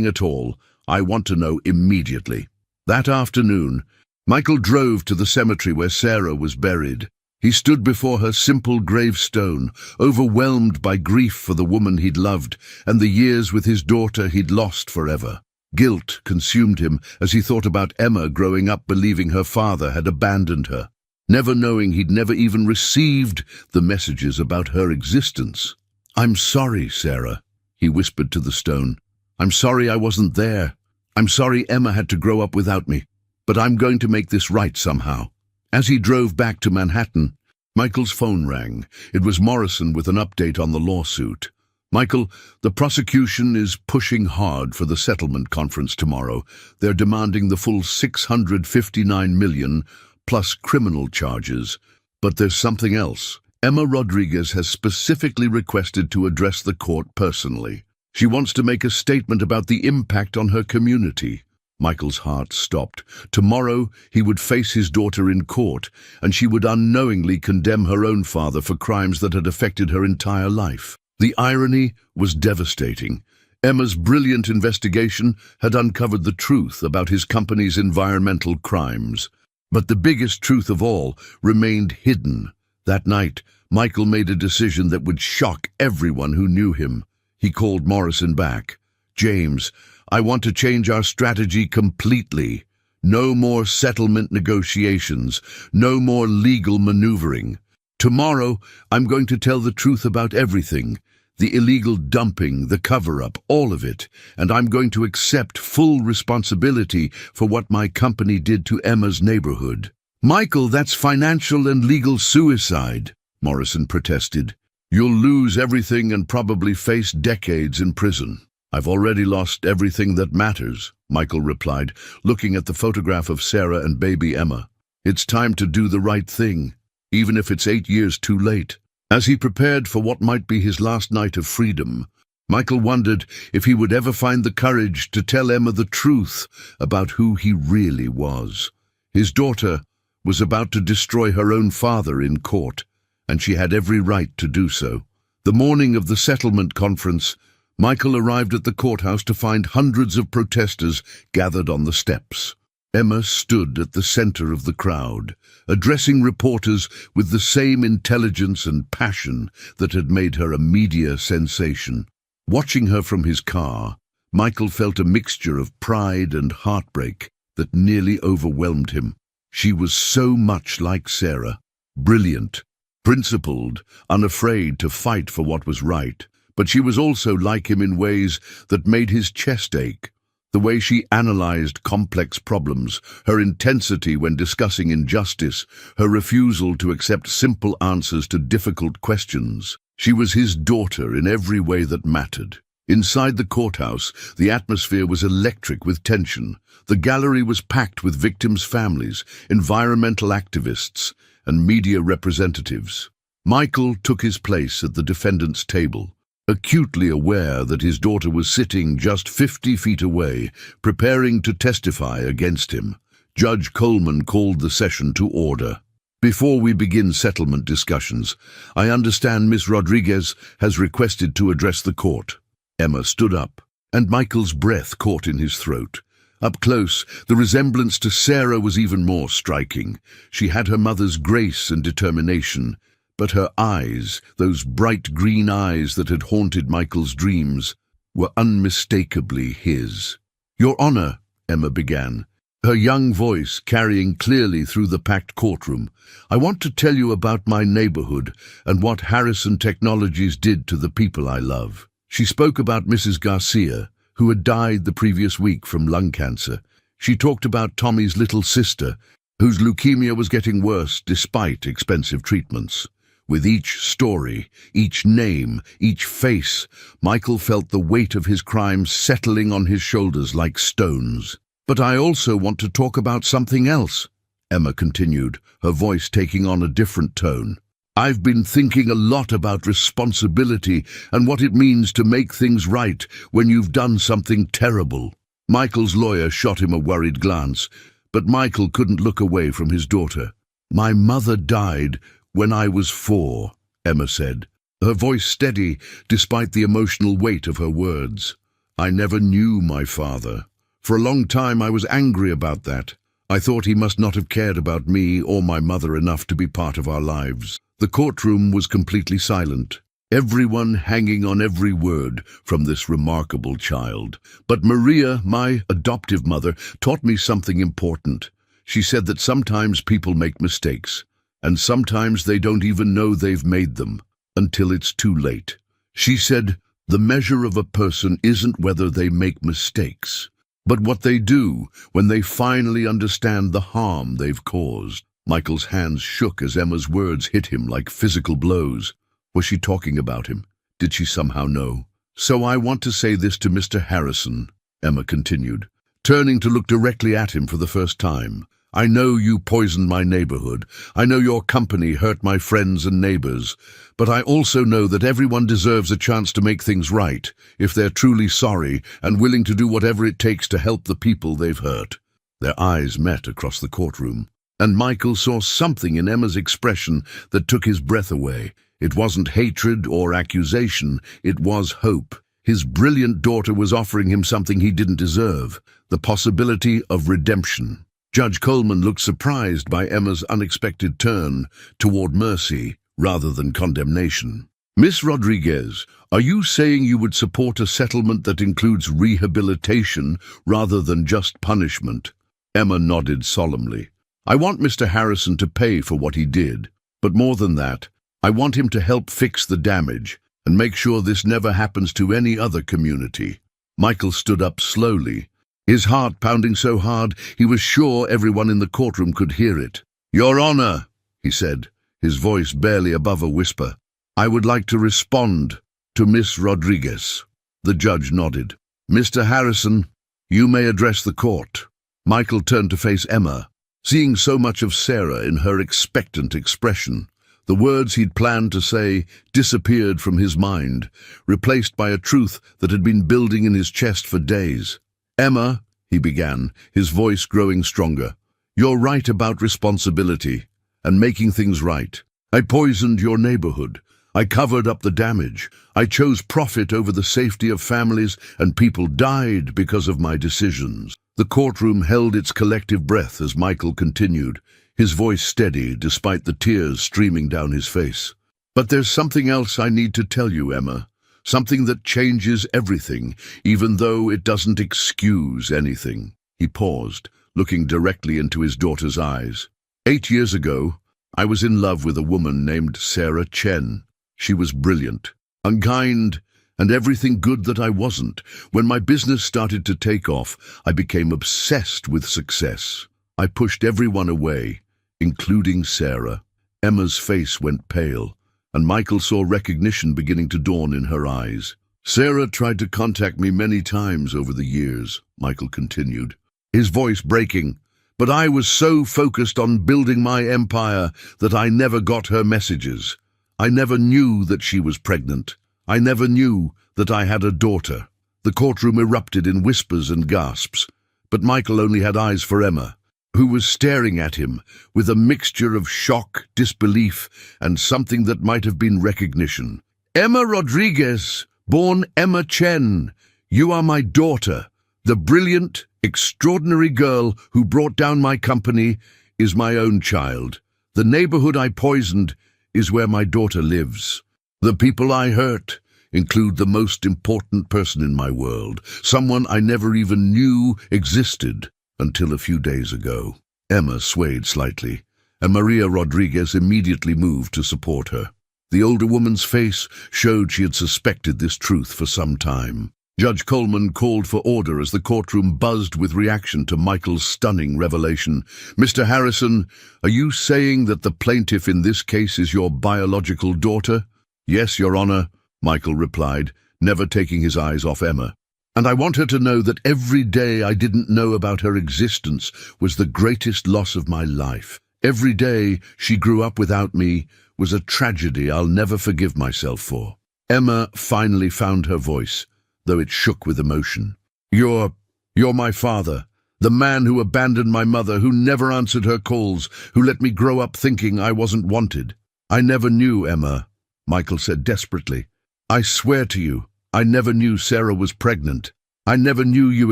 at all, I want to know immediately." That afternoon, Michael drove to the cemetery where Sarah was buried. He stood before her simple gravestone, overwhelmed by grief for the woman he'd loved and the years with his daughter he'd lost forever. Guilt consumed him as he thought about Emma growing up believing her father had abandoned her, never knowing he'd never even received the messages about her existence. "I'm sorry, Sarah," he whispered to the stone. "I'm sorry I wasn't there. I'm sorry Emma had to grow up without me. But I'm going to make this right somehow." As he drove back to Manhattan, Michael's phone rang. It was Morrison with an update on the lawsuit. "Michael, the prosecution is pushing hard for the settlement conference tomorrow. They're demanding the full $659 million plus criminal charges. But there's something else. Emma Rodriguez has specifically requested to address the court personally. She wants to make a statement about the impact on her community." Michael's heart stopped. Tomorrow he would face his daughter in court, and she would unknowingly condemn her own father for crimes that had affected her entire life. The irony was devastating. Emma's brilliant investigation had uncovered the truth about his company's environmental crimes. But the biggest truth of all remained hidden. That night, Michael made a decision that would shock everyone who knew him. He called Morrison back. "James, I want to change our strategy completely. No more settlement negotiations, no more legal maneuvering. Tomorrow, I'm going to tell the truth about everything. The illegal dumping, the cover-up, all of it, and I'm going to accept full responsibility for what my company did to Emma's neighborhood." "Michael, that's financial and legal suicide," Morrison protested. "You'll lose everything and probably face decades in prison." "I've already lost everything that matters," Michael replied, looking at the photograph of Sarah and baby Emma. "It's time to do the right thing, even if it's 8 years too late." As he prepared for what might be his last night of freedom, Michael wondered if he would ever find the courage to tell Emma the truth about who he really was. His daughter was about to destroy her own father in court, and she had every right to do so. The morning of the settlement conference, Michael arrived at the courthouse to find hundreds of protesters gathered on the steps. Emma stood at the center of the crowd, addressing reporters with the same intelligence and passion that had made her a media sensation. Watching her from his car, Michael felt a mixture of pride and heartbreak that nearly overwhelmed him. She was so much like Sarah, brilliant, principled, unafraid to fight for what was right, but she was also like him in ways that made his chest ache. The way she analyzed complex problems, her intensity when discussing injustice, her refusal to accept simple answers to difficult questions. She was his daughter in every way that mattered. Inside the courthouse, the atmosphere was electric with tension. The gallery was packed with victims' families, environmental activists, and media representatives. Michael took his place at the defendant's table, acutely aware that his daughter was sitting just 50 feet away, preparing to testify against him. Judge Coleman called the session to order. "Before we begin settlement discussions, I understand Miss Rodriguez has requested to address the court." Emma stood up, and Michael's breath caught in his throat. Up close, the resemblance to Sarah was even more striking. She had her mother's grace and determination, but her eyes, those bright green eyes that had haunted Michael's dreams, were unmistakably his. "Your Honor," Emma began, her young voice carrying clearly through the packed courtroom, "I want to tell you about my neighborhood and what Harrison Technologies did to the people I love." She spoke about Mrs. Garcia, who had died the previous week from lung cancer. She talked about Tommy's little sister, whose leukemia was getting worse despite expensive treatments. With each story, each name, each face, Michael felt the weight of his crimes settling on his shoulders like stones. "But I also want to talk about something else," Emma continued, her voice taking on a different tone. "I've been thinking a lot about responsibility and what it means to make things right when you've done something terrible." Michael's lawyer shot him a worried glance, but Michael couldn't look away from his daughter. "My mother died when I was 4, Emma said, her voice steady despite the emotional weight of her words. "I never knew my father. For a long time I was angry about that. I thought he must not have cared about me or my mother enough to be part of our lives." The courtroom was completely silent, everyone hanging on every word from this remarkable child. "But Maria, my adoptive mother, taught me something important. She said that sometimes people make mistakes, and sometimes they don't even know they've made them until it's too late. She said, the measure of a person isn't whether they make mistakes, but what they do when they finally understand the harm they've caused." Michael's hands shook as Emma's words hit him like physical blows. Was she talking about him? Did she somehow know? "So I want to say this to Mr. Harrison," Emma continued, turning to look directly at him for the first time. "I know you poisoned my neighborhood. I know your company hurt my friends and neighbors. But I also know that everyone deserves a chance to make things right if they're truly sorry and willing to do whatever it takes to help the people they've hurt." Their eyes met across the courtroom, and Michael saw something in Emma's expression that took his breath away. It wasn't hatred or accusation, it was hope. His brilliant daughter was offering him something he didn't deserve, the possibility of redemption. Judge Coleman looked surprised by Emma's unexpected turn toward mercy rather than condemnation. Miss Rodriguez, are you saying you would support a settlement that includes rehabilitation rather than just punishment? Emma nodded solemnly. I want Mr. Harrison to pay for what he did, but more than that, I want him to help fix the damage and make sure this never happens to any other community. Michael stood up slowly, his heart pounding so hard he was sure everyone in the courtroom could hear it. Your Honor, he said, his voice barely above a whisper, I would like to respond to Miss Rodriguez. The judge nodded. Mr. Harrison, you may address the court. Michael turned to face Emma, seeing so much of Sarah in her expectant expression. The words he'd planned to say disappeared from his mind, replaced by a truth that had been building in his chest for days. Emma, he began, his voice growing stronger, you're right about responsibility and making things right. I poisoned your neighborhood. I covered up the damage. I chose profit over the safety of families, and people died because of my decisions. The courtroom held its collective breath as Michael continued, his voice steady despite the tears streaming down his face. But there's something else I need to tell you, Emma. Something that changes everything, even though it doesn't excuse anything. He paused, looking directly into his daughter's eyes. 8 years ago, I was in love with a woman named Sarah Chen. She was brilliant, unkind, and everything good that I wasn't. When my business started to take off, I became obsessed with success. I pushed everyone away, including Sarah. Emma's face went pale, and Michael saw recognition beginning to dawn in her eyes. Sarah tried to contact me many times over the years, Michael continued, his voice breaking, but I was so focused on building my empire that I never got her messages. I never knew that she was pregnant. I never knew that I had a daughter. The courtroom erupted in whispers and gasps, but Michael only had eyes for Emma, who was staring at him with a mixture of shock, disbelief, and something that might have been recognition. Emma Rodriguez, born Emma Chen, you are my daughter. The brilliant, extraordinary girl who brought down my company is my own child. The neighborhood I poisoned is where my daughter lives. The people I hurt include the most important person in my world, someone I never even knew existed until a few days ago. Emma swayed slightly, and Maria Rodriguez immediately moved to support her. The older woman's face showed she had suspected this truth for some time. Judge Coleman called for order as the courtroom buzzed with reaction to Michael's stunning revelation. Mr. Harrison, are you saying that the plaintiff in this case is your biological daughter? Yes, Your Honor, Michael replied, never taking his eyes off Emma. And I want her to know that every day I didn't know about her existence was the greatest loss of my life. Every day she grew up without me was a tragedy I'll never forgive myself for. Emma finally found her voice, though it shook with emotion. You're my father, the man who abandoned my mother, who never answered her calls, who let me grow up thinking I wasn't wanted. I never knew, Emma, Michael said desperately. I swear to you, I never knew Sarah was pregnant. I never knew you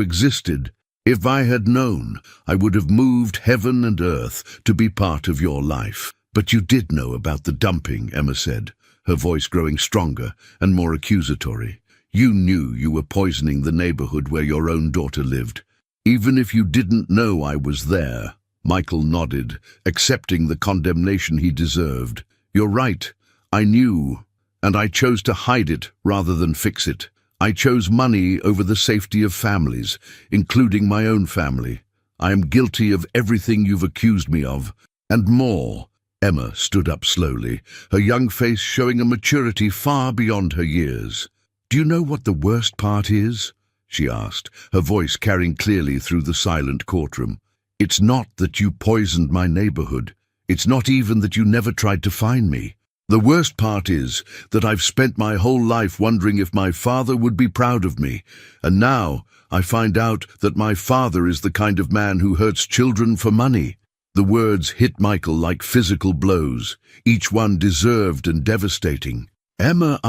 existed. If I had known, I would have moved heaven and earth to be part of your life. But you did know about the dumping, Emma said, her voice growing stronger and more accusatory. You knew you were poisoning the neighborhood where your own daughter lived. Even if you didn't know I was there. Michael nodded, accepting the condemnation he deserved. You're right. I knew, and I chose to hide it rather than fix it. I chose money over the safety of families, including my own family. I am guilty of everything you've accused me of, and more. Emma stood up slowly, her young face showing a maturity far beyond her years. Do you know what the worst part is? She asked, her voice carrying clearly through the silent courtroom. It's not that you poisoned my neighborhood. It's not even that you never tried to find me. The worst part is that I've spent my whole life wondering if my father would be proud of me, and now I find out that my father is the kind of man who hurts children for money. The words hit Michael like physical blows, each one deserved and devastating. Emma,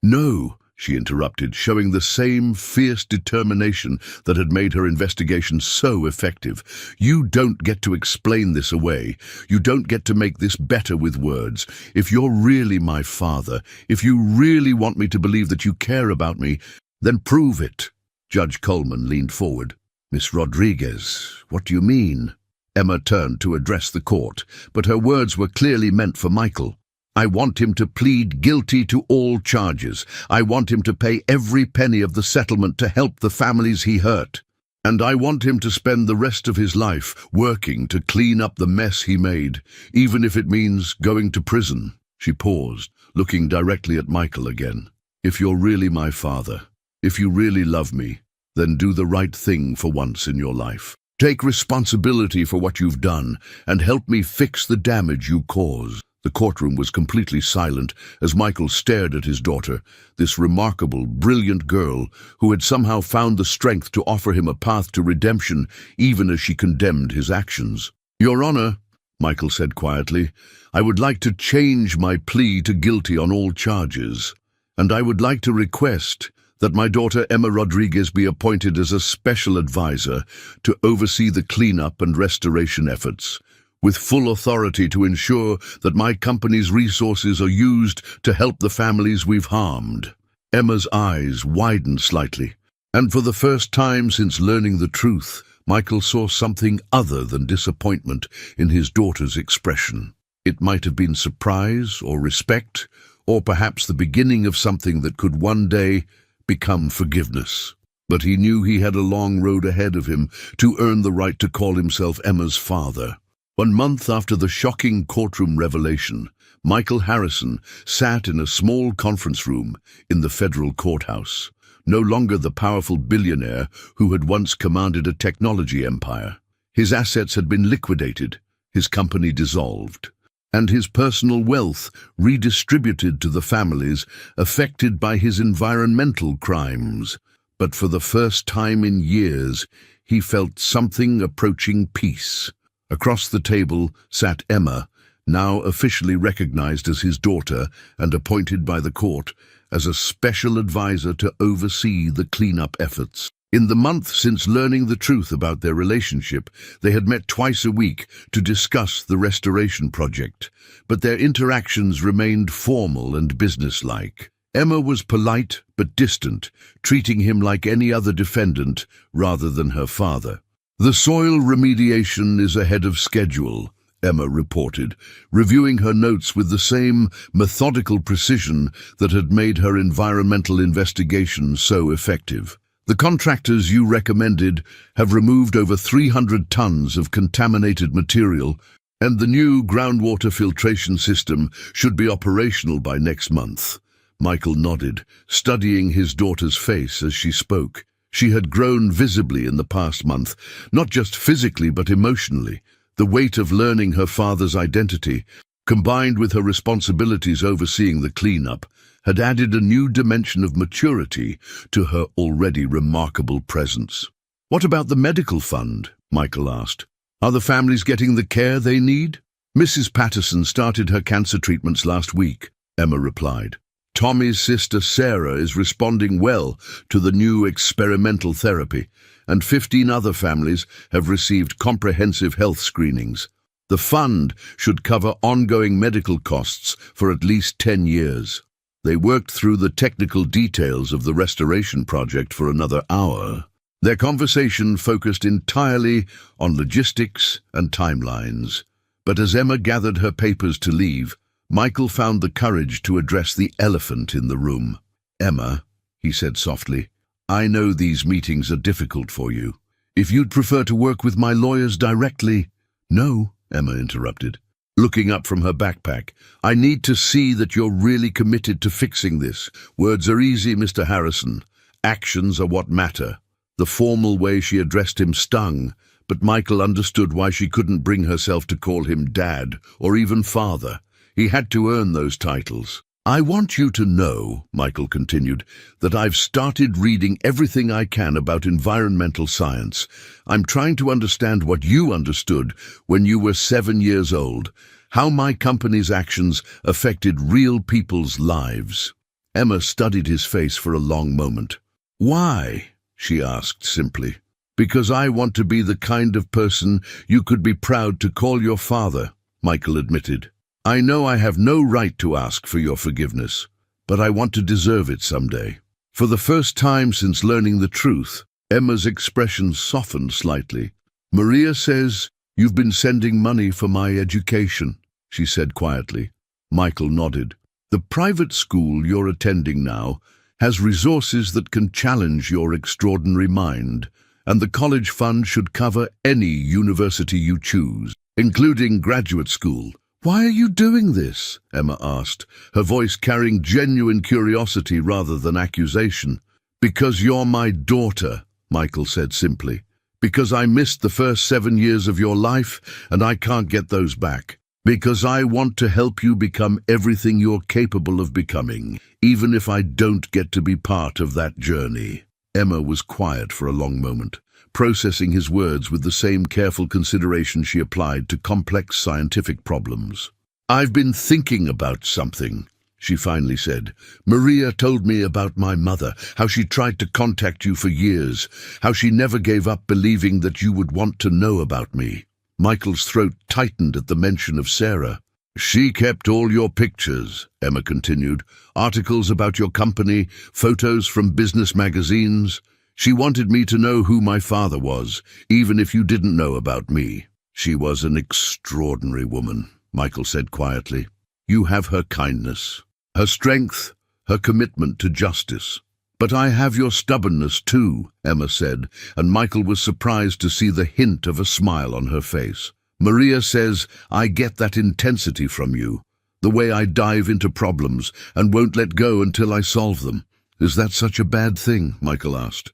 No, she interrupted, showing the same fierce determination that had made her investigation so effective. You don't get to explain this away. You don't get to make this better with words. If you're really my father, if you really want me to believe that you care about me, then prove it. Judge Coleman leaned forward. Miss Rodriguez, what do you mean? Emma turned to address the court, but her words were clearly meant for Michael. I want him to plead guilty to all charges. I want him to pay every penny of the settlement to help the families he hurt. And I want him to spend the rest of his life working to clean up the mess he made, even if it means going to prison. She paused, looking directly at Michael again. If you're really my father, if you really love me, then do the right thing for once in your life. Take responsibility for what you've done and help me fix the damage you caused. The courtroom was completely silent as Michael stared at his daughter, this remarkable, brilliant girl who had somehow found the strength to offer him a path to redemption even as she condemned his actions. Your Honor, Michael said quietly, I would like to change my plea to guilty on all charges, and I would like to request that my daughter Emma Rodriguez be appointed as a special advisor to oversee the cleanup and restoration efforts, with full authority to ensure that my company's resources are used to help the families we've harmed. Emma's eyes widened slightly, and for the first time since learning the truth, Michael saw something other than disappointment in his daughter's expression. It might have been surprise or respect, or perhaps the beginning of something that could one day become forgiveness. But he knew he had a long road ahead of him to earn the right to call himself Emma's father. 1 month after the shocking courtroom revelation, Michael Harrison sat in a small conference room in the federal courthouse, no longer the powerful billionaire who had once commanded a technology empire. His assets had been liquidated, his company dissolved, and his personal wealth redistributed to the families affected by his environmental crimes. But for the first time in years, he felt something approaching peace. Across the table sat Emma, now officially recognized as his daughter and appointed by the court as a special advisor to oversee the cleanup efforts. In the month since learning the truth about their relationship, they had met twice a week to discuss the restoration project, but their interactions remained formal and businesslike. Emma was polite but distant, treating him like any other defendant rather than her father. The soil remediation is ahead of schedule, Emma reported, reviewing her notes with the same methodical precision that had made her environmental investigation so effective. The contractors you recommended have removed over 300 tons of contaminated material, and the new groundwater filtration system should be operational by next month. Michael nodded, studying his daughter's face as she spoke. She had grown visibly in the past month, not just physically but emotionally. The weight of learning her father's identity, combined with her responsibilities overseeing the cleanup, had added a new dimension of maturity to her already remarkable presence. What about the medical fund? Michael asked. Are the families getting the care they need? Mrs. Patterson started her cancer treatments last week, Emma replied. Tommy's sister Sarah is responding well to the new experimental therapy, and 15 other families have received comprehensive health screenings. The fund should cover ongoing medical costs for at least 10 years. They worked through the technical details of the restoration project for another hour. Their conversation focused entirely on logistics and timelines. But as Emma gathered her papers to leave, Michael found the courage to address the elephant in the room. Emma, he said softly, I know these meetings are difficult for you. If you'd prefer to work with my lawyers directly— No, Emma interrupted, looking up from her backpack. I need to see that you're really committed to fixing this. Words are easy, Mr. Harrison. Actions are what matter. The formal way she addressed him stung, but Michael understood why she couldn't bring herself to call him Dad or even Father. He had to earn those titles. I want you to know, Michael continued, that I've started reading everything I can about environmental science. I'm trying to understand what you understood when you were 7 years old, how my company's actions affected real people's lives. Emma studied his face for a long moment. "Why?" she asked simply. "Because I want to be the kind of person you could be proud to call your father," Michael admitted. "I know I have no right to ask for your forgiveness, but I want to deserve it someday." For the first time since learning the truth, Emma's expression softened slightly. "Maria says you've been sending money for my education," she said quietly. Michael nodded. "The private school you're attending now has resources that can challenge your extraordinary mind, and the college fund should cover any university you choose, including graduate school." "Why are you doing this?" Emma asked, her voice carrying genuine curiosity rather than accusation. "Because you're my daughter," Michael said simply. "Because I missed the first 7 years of your life, and I can't get those back. Because I want to help you become everything you're capable of becoming, even if I don't get to be part of that journey." Emma was quiet for a long moment, processing his words with the same careful consideration she applied to complex scientific problems. "I've been thinking about something," she finally said. "Maria told me about my mother, how she tried to contact you for years, how she never gave up believing that you would want to know about me." Michael's throat tightened at the mention of Sarah. "She kept all your pictures," Emma continued, "articles about your company, photos from business magazines. She wanted me to know who my father was, even if you didn't know about me." "She was an extraordinary woman," Michael said quietly. "You have her kindness, her strength, her commitment to justice." "But I have your stubbornness too," Emma said, and Michael was surprised to see the hint of a smile on her face. "Maria says I get that intensity from you, the way I dive into problems and won't let go until I solve them." "Is that such a bad thing?" Michael asked.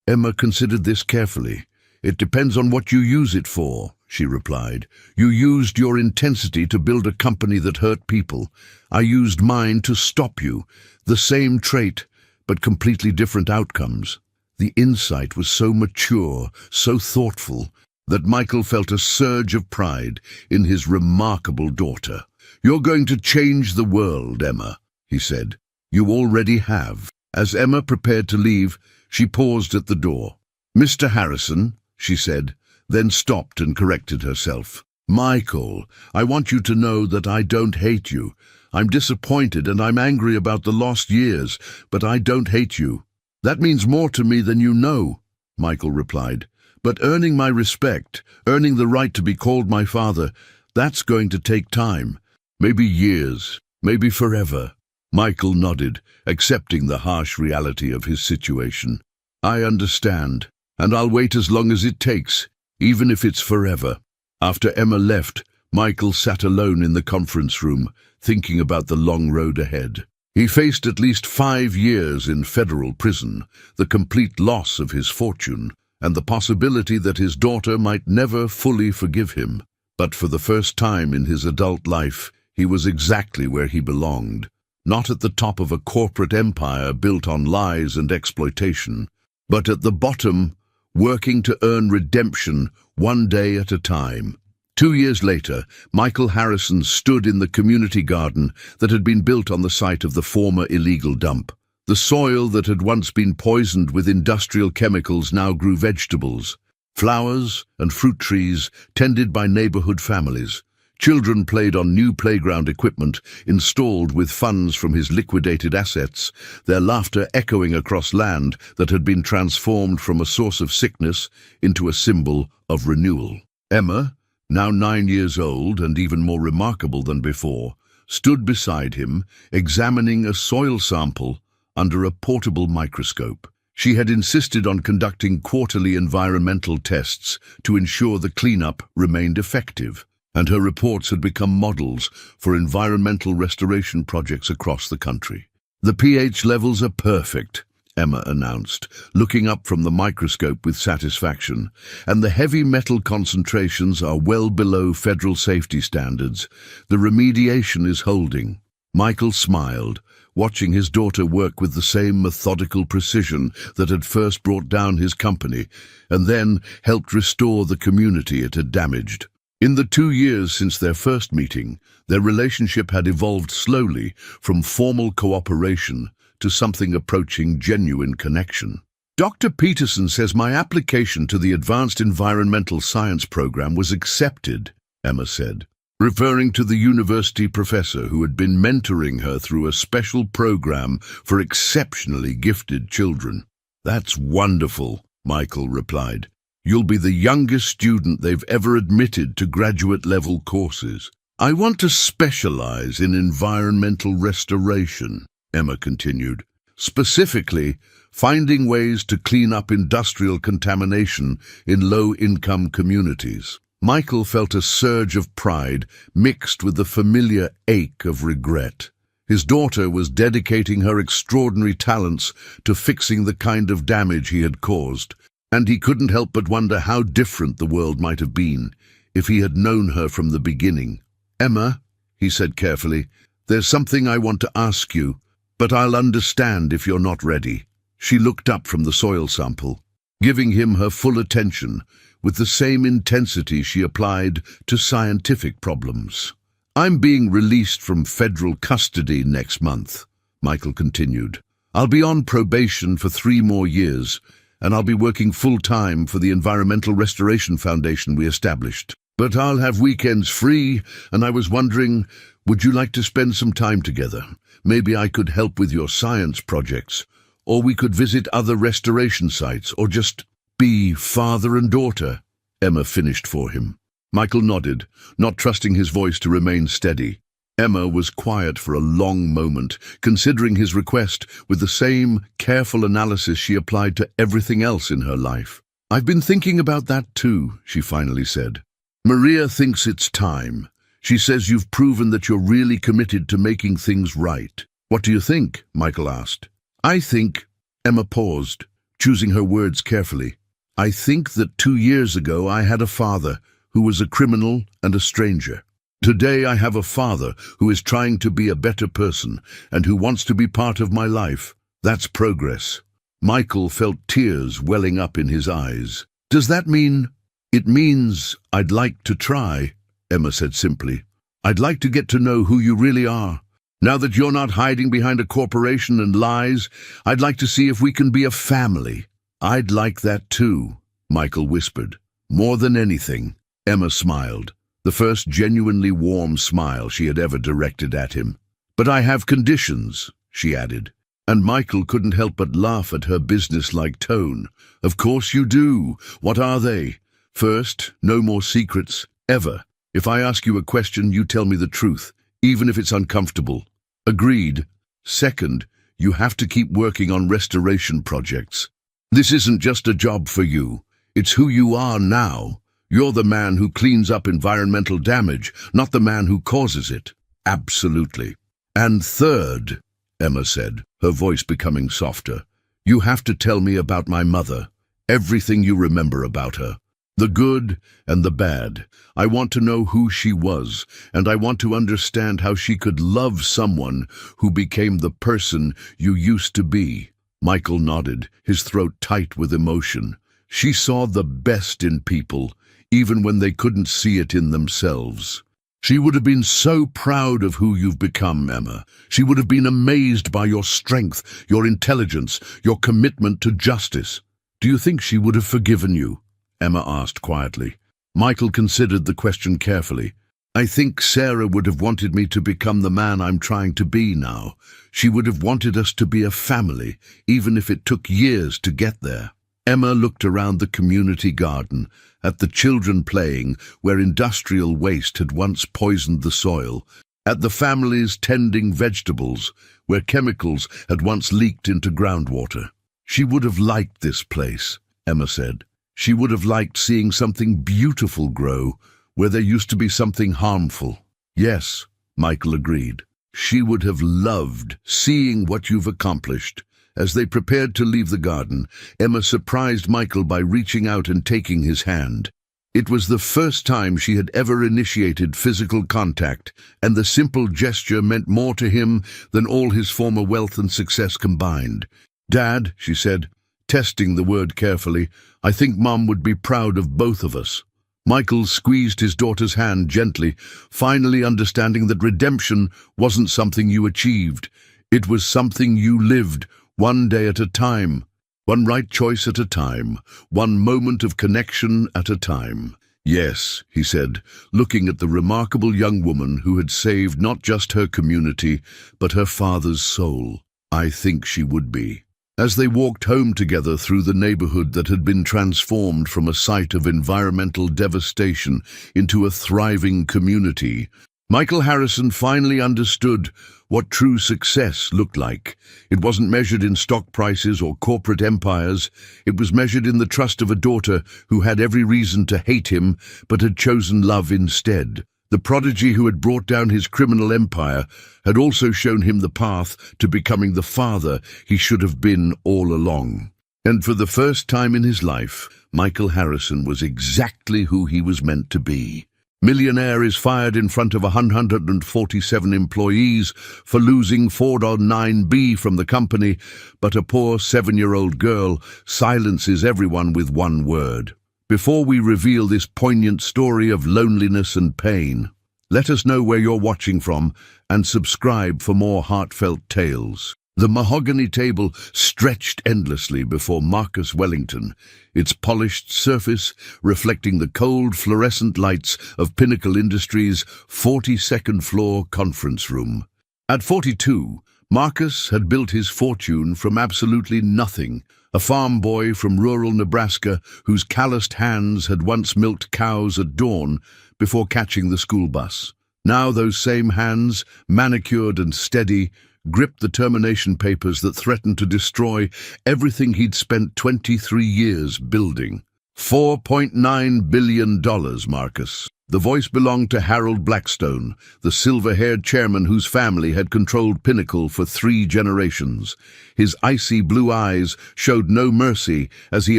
Emma considered this carefully. "It depends on what you use it for," she replied. "You used your intensity to build a company that hurt people. I used mine to stop you. The same trait, but completely different outcomes." The insight was so mature, so thoughtful, that Michael felt a surge of pride in his remarkable daughter. "You're going to change the world, Emma," he said. "You already have." As Emma prepared to leave, she paused at the door. "Mr. Harrison," she said, then stopped and corrected herself. "Michael, I want you to know that I don't hate you. I'm disappointed and I'm angry about the lost years, but I don't hate you." "That means more to me than you know," Michael replied. "But earning my respect, earning the right to be called my father, that's going to take time. Maybe years, maybe forever." Michael nodded, accepting the harsh reality of his situation. "I understand, and I'll wait as long as it takes, even if it's forever." After Emma left, Michael sat alone in the conference room, thinking about the long road ahead. He faced at least 5 years in federal prison, the complete loss of his fortune, and the possibility that his daughter might never fully forgive him. But for the first time in his adult life, he was exactly where he belonged. Not at the top of a corporate empire built on lies and exploitation, but at the bottom, working to earn redemption one day at a time. 2 years later, Michael Harrison stood in the community garden that had been built on the site of the former illegal dump. The soil that had once been poisoned with industrial chemicals now grew vegetables, flowers and fruit trees tended by neighborhood families. Children played on new playground equipment installed with funds from his liquidated assets, their laughter echoing across land that had been transformed from a source of sickness into a symbol of renewal. Emma, now 9 years old and even more remarkable than before, stood beside him, examining a soil sample under a portable microscope. She had insisted on conducting quarterly environmental tests to ensure the cleanup remained effective, and her reports had become models for environmental restoration projects across the country. "The pH levels are perfect," Emma announced, looking up from the microscope with satisfaction, "and the heavy metal concentrations are well below federal safety standards. The remediation is holding." Michael smiled, watching his daughter work with the same methodical precision that had first brought down his company and then helped restore the community it had damaged. In the 2 years since their first meeting, their relationship had evolved slowly from formal cooperation to something approaching genuine connection. Dr. Peterson says my application to the Advanced Environmental Science program was accepted, Emma said, referring to the university professor who had been mentoring her through a special program for exceptionally gifted children. That's wonderful, Michael replied. You'll be the youngest student they've ever admitted to graduate-level courses. I want to specialize in environmental restoration, Emma continued. Specifically, finding ways to clean up industrial contamination in low-income communities. Michael felt a surge of pride mixed with the familiar ache of regret. His daughter was dedicating her extraordinary talents to fixing the kind of damage he had caused, and he couldn't help but wonder how different the world might have been if he had known her from the beginning. Emma, he said carefully, there's something I want to ask you, but I'll understand if you're not ready. She looked up from the soil sample, giving him her full attention with the same intensity she applied to scientific problems. I'm being released from federal custody next month, Michael continued. I'll be on probation for 3 more years, and I'll be working full-time for the Environmental Restoration Foundation we established. But I'll have weekends free, and I was wondering, would you like to spend some time together? Maybe I could help with your science projects, or we could visit other restoration sites, or just be father and daughter, Emma finished for him. Michael nodded, not trusting his voice to remain steady. Emma was quiet for a long moment, considering his request with the same careful analysis she applied to everything else in her life. I've been thinking about that too, she finally said. Maria thinks it's time. She says you've proven that you're really committed to making things right. What do you think? Michael asked. I think, Emma paused, choosing her words carefully. I think that 2 years ago I had a father who was a criminal and a stranger. Today I have a father who is trying to be a better person and who wants to be part of my life. That's progress. Michael felt tears welling up in his eyes. Does that mean? It means I'd like to try, Emma said simply. I'd like to get to know who you really are. Now that you're not hiding behind a corporation and lies, I'd like to see if we can be a family. I'd like that too, Michael whispered. More than anything, Emma smiled, the first genuinely warm smile she had ever directed at him. But I have conditions, she added, and Michael couldn't help but laugh at her business-like tone. Of course you do. What are they? First, no more secrets, ever. If I ask you a question, you tell me the truth, even if it's uncomfortable. Agreed. Second, you have to keep working on restoration projects. This isn't just a job for you. It's who you are now. You're the man who cleans up environmental damage, not the man who causes it. Absolutely. And third, Emma said, her voice becoming softer, you have to tell me about my mother, everything you remember about her. The good and the bad. I want to know who she was, and I want to understand how she could love someone who became the person you used to be. Michael nodded, his throat tight with emotion. She saw the best in people, even when they couldn't see it in themselves. She would have been so proud of who you've become, Emma. She would have been amazed by your strength, your intelligence, your commitment to justice. Do you think she would have forgiven you? Emma asked quietly. Michael considered the question carefully. I think Sarah would have wanted me to become the man I'm trying to be now. She would have wanted us to be a family, even if it took years to get there. Emma looked around the community garden, at the children playing where industrial waste had once poisoned the soil, at the families tending vegetables where chemicals had once leaked into groundwater. She would have liked this place, Emma said. She would have liked seeing something beautiful grow where there used to be something harmful. Yes, Michael agreed. She would have loved seeing what you've accomplished. As they prepared to leave the garden, Emma surprised Michael by reaching out and taking his hand. It was the first time she had ever initiated physical contact, and the simple gesture meant more to him than all his former wealth and success combined. Dad, she said, testing the word carefully, I think Mom would be proud of both of us. Michael squeezed his daughter's hand gently, finally understanding that redemption wasn't something you achieved. It was something you lived, one day at a time, one right choice at a time, one moment of connection at a time. Yes, he said, looking at the remarkable young woman who had saved not just her community, but her father's soul. I think she would be. As they walked home together through the neighborhood that had been transformed from a site of environmental devastation into a thriving community, Michael Harrison finally understood what true success looked like. It wasn't measured in stock prices or corporate empires. It was measured in the trust of a daughter who had every reason to hate him, but had chosen love instead. The prodigy who had brought down his criminal empire had also shown him the path to becoming the father he should have been all along. And for the first time in his life, Michael Harrison was exactly who he was meant to be. Millionaire is fired in front of 147 employees for losing 4.9B from the company, but a poor 7-year-old girl silences everyone with one word. Before we reveal this poignant story of loneliness and pain, let us know where you're watching from and subscribe for more heartfelt tales. The mahogany table stretched endlessly before Marcus Wellington, its polished surface reflecting the cold fluorescent lights of Pinnacle Industries' 42nd floor conference room. At 42, Marcus had built his fortune from absolutely nothing, a farm boy from rural Nebraska whose calloused hands had once milked cows at dawn before catching the school bus. Now those same hands, manicured and steady, gripped the termination papers that threatened to destroy everything he'd spent 23 years building. $4.9 billion, Marcus. The voice belonged to Harold Blackstone, the silver-haired chairman whose family had controlled Pinnacle for 3 generations. His icy blue eyes showed no mercy as he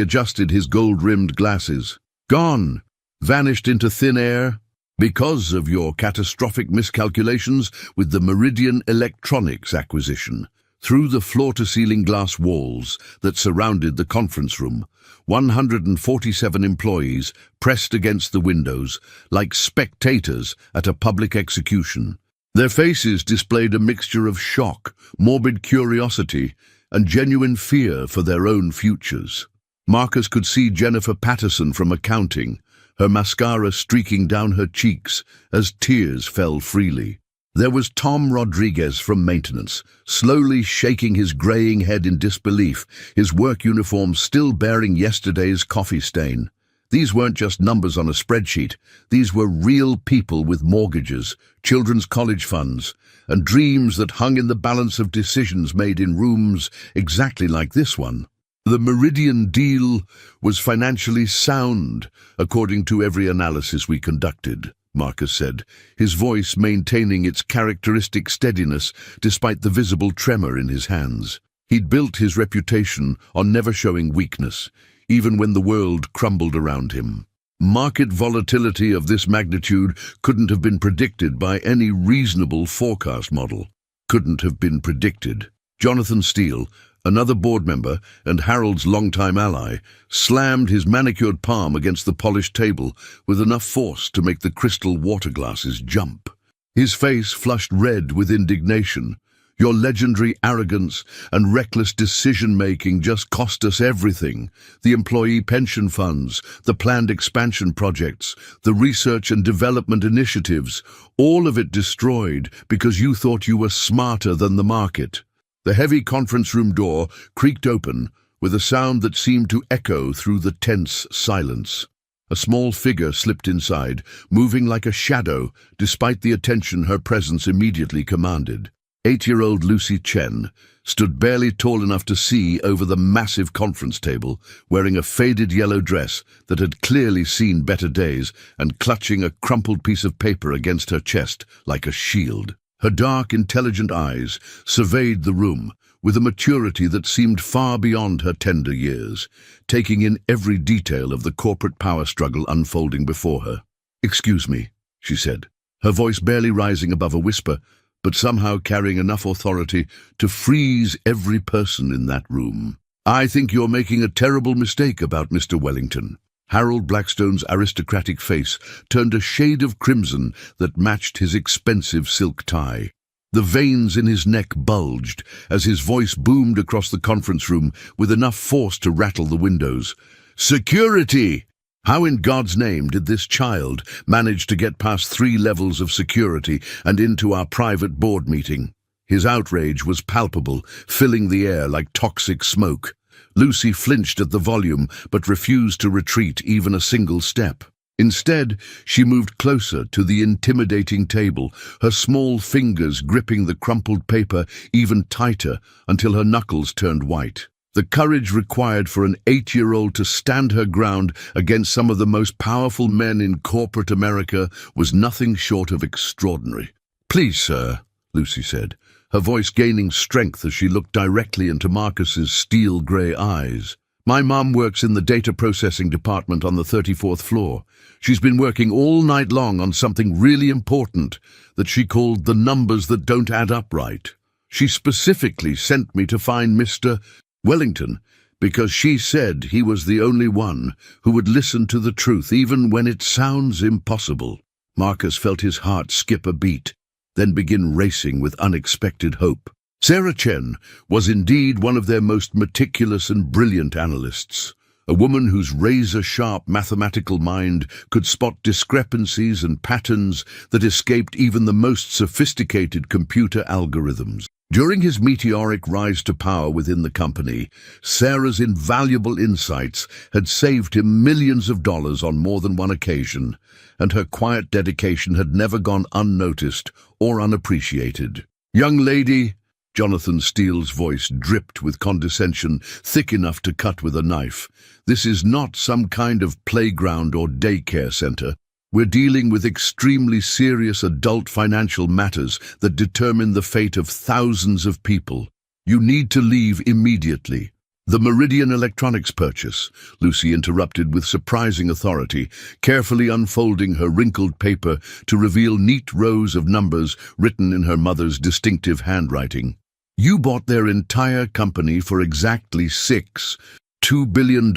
adjusted his gold-rimmed glasses. Gone, vanished into thin air, because of your catastrophic miscalculations with the Meridian Electronics acquisition. Through the floor-to-ceiling glass walls that surrounded the conference room, 147 employees pressed against the windows like spectators at a public execution. Their faces displayed a mixture of shock, morbid curiosity, and genuine fear for their own futures. Marcus could see Jennifer Patterson from accounting, her mascara streaking down her cheeks as tears fell freely. There was Tom Rodriguez from maintenance, slowly shaking his graying head in disbelief, his work uniform still bearing yesterday's coffee stain. These weren't just numbers on a spreadsheet. These were real people with mortgages, children's college funds, and dreams that hung in the balance of decisions made in rooms exactly like this one. The Meridian deal was financially sound, according to every analysis we conducted, Marcus said, his voice maintaining its characteristic steadiness despite the visible tremor in his hands. He'd built his reputation on never showing weakness, even when the world crumbled around him. Market volatility of this magnitude couldn't have been predicted by any reasonable forecast model. Couldn't have been predicted. Jonathan Steele, another board member and Harold's longtime ally, slammed his manicured palm against the polished table with enough force to make the crystal water glasses jump. His face flushed red with indignation. Your legendary arrogance and reckless decision-making just cost us everything. The employee pension funds, the planned expansion projects, the research and development initiatives, all of it destroyed because you thought you were smarter than the market. The heavy conference room door creaked open with a sound that seemed to echo through the tense silence. A small figure slipped inside, moving like a shadow despite the attention her presence immediately commanded. 8-year-old Lucy Chen stood barely tall enough to see over the massive conference table, wearing a faded yellow dress that had clearly seen better days and clutching a crumpled piece of paper against her chest like a shield. Her dark, intelligent eyes surveyed the room with a maturity that seemed far beyond her tender years, taking in every detail of the corporate power struggle unfolding before her. "Excuse me," she said, her voice barely rising above a whisper, but somehow carrying enough authority to freeze every person in that room. "I think you're making a terrible mistake about Mr. Wellington." Harold Blackstone's aristocratic face turned a shade of crimson that matched his expensive silk tie. The veins in his neck bulged as his voice boomed across the conference room with enough force to rattle the windows. "Security! How in God's name did this child manage to get past 3 levels of security and into our private board meeting?" His outrage was palpable, filling the air like toxic smoke. Lucy flinched at the volume, but refused to retreat even a single step. Instead, she moved closer to the intimidating table, her small fingers gripping the crumpled paper even tighter until her knuckles turned white. The courage required for an 8-year-old to stand her ground against some of the most powerful men in corporate America was nothing short of extraordinary. "Please, sir," Lucy said, her voice gaining strength as she looked directly into Marcus's steel-grey eyes. "My mom works in the data processing department on the 34th floor. She's been working all night long on something really important that she called the numbers that don't add up right. She specifically sent me to find Mr. Wellington because she said he was the only one who would listen to the truth even when it sounds impossible." Marcus felt his heart skip a beat, then begin racing with unexpected hope. Sarah Chen was indeed one of their most meticulous and brilliant analysts, a woman whose razor-sharp mathematical mind could spot discrepancies and patterns that escaped even the most sophisticated computer algorithms. During his meteoric rise to power within the company, Sarah's invaluable insights had saved him millions of dollars on more than one occasion, and her quiet dedication had never gone unnoticed or unappreciated. "Young lady," Jonathan Steele's voice dripped with condescension thick enough to cut with a knife, "this is not some kind of playground or daycare center. We're dealing with extremely serious adult financial matters that determine the fate of thousands of people. You need to leave immediately." "The Meridian Electronics purchase," Lucy interrupted with surprising authority, carefully unfolding her wrinkled paper to reveal neat rows of numbers written in her mother's distinctive handwriting. "You bought their entire company for exactly $2 billion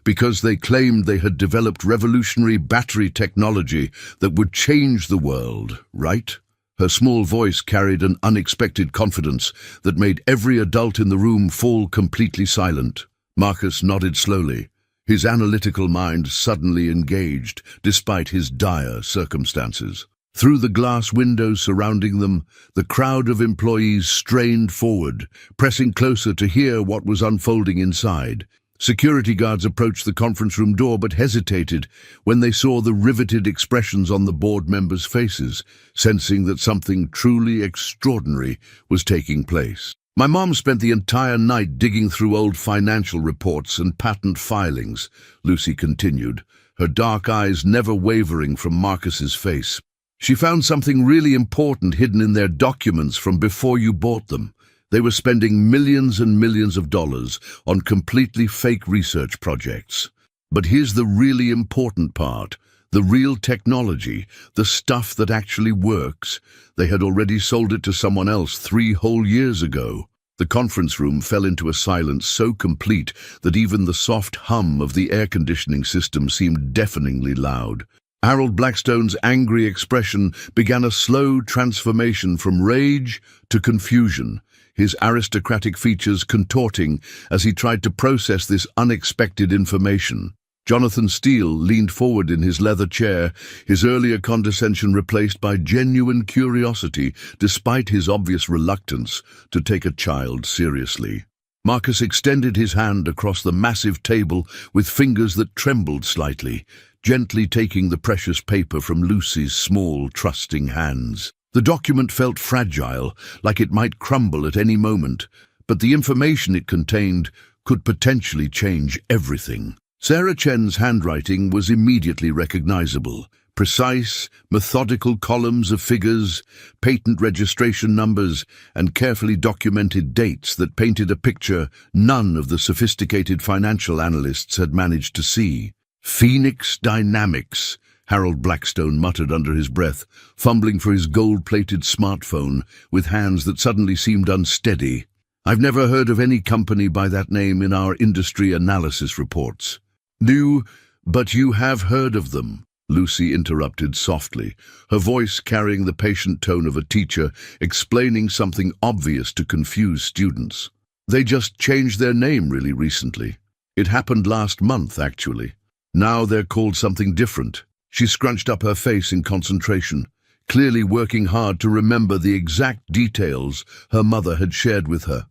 because they claimed they had developed revolutionary battery technology that would change the world, right?" Her small voice carried an unexpected confidence that made every adult in the room fall completely silent. Marcus nodded slowly, his analytical mind suddenly engaged despite his dire circumstances. Through the glass windows surrounding them, the crowd of employees strained forward, pressing closer to hear what was unfolding inside. Security guards approached the conference room door but hesitated when they saw the riveted expressions on the board members' faces, sensing that something truly extraordinary was taking place. "My mom spent the entire night digging through old financial reports and patent filings," Lucy continued, her dark eyes never wavering from Marcus's face. "She found something really important hidden in their documents from before you bought them. They were spending millions and millions of dollars on completely fake research projects. But here's the really important part. The real technology, the stuff that actually works, they had already sold it to someone else 3 whole years ago." The conference room fell into a silence so complete that even the soft hum of the air conditioning system seemed deafeningly loud. Harold Blackstone's angry expression began a slow transformation from rage to confusion, his aristocratic features contorting as he tried to process this unexpected information. Jonathan Steele leaned forward in his leather chair, his earlier condescension replaced by genuine curiosity despite his obvious reluctance to take a child seriously. Marcus extended his hand across the massive table with fingers that trembled slightly, gently taking the precious paper from Lucy's small, trusting hands. The document felt fragile, like it might crumble at any moment, but the information it contained could potentially change everything. Sarah Chen's handwriting was immediately recognizable. Precise, methodical columns of figures, patent registration numbers, and carefully documented dates that painted a picture none of the sophisticated financial analysts had managed to see. "Phoenix Dynamics," Harold Blackstone muttered under his breath, fumbling for his gold-plated smartphone with hands that suddenly seemed unsteady. "I've never heard of any company by that name in our industry analysis reports." "New But you have heard of them, Lucy interrupted softly, her voice carrying the patient tone of a teacher explaining something obvious to confused students. They just changed their name really recently. It happened last month, actually. Now they're called something different. She scrunched up her face in concentration, clearly working hard to remember the exact details her mother had shared with her.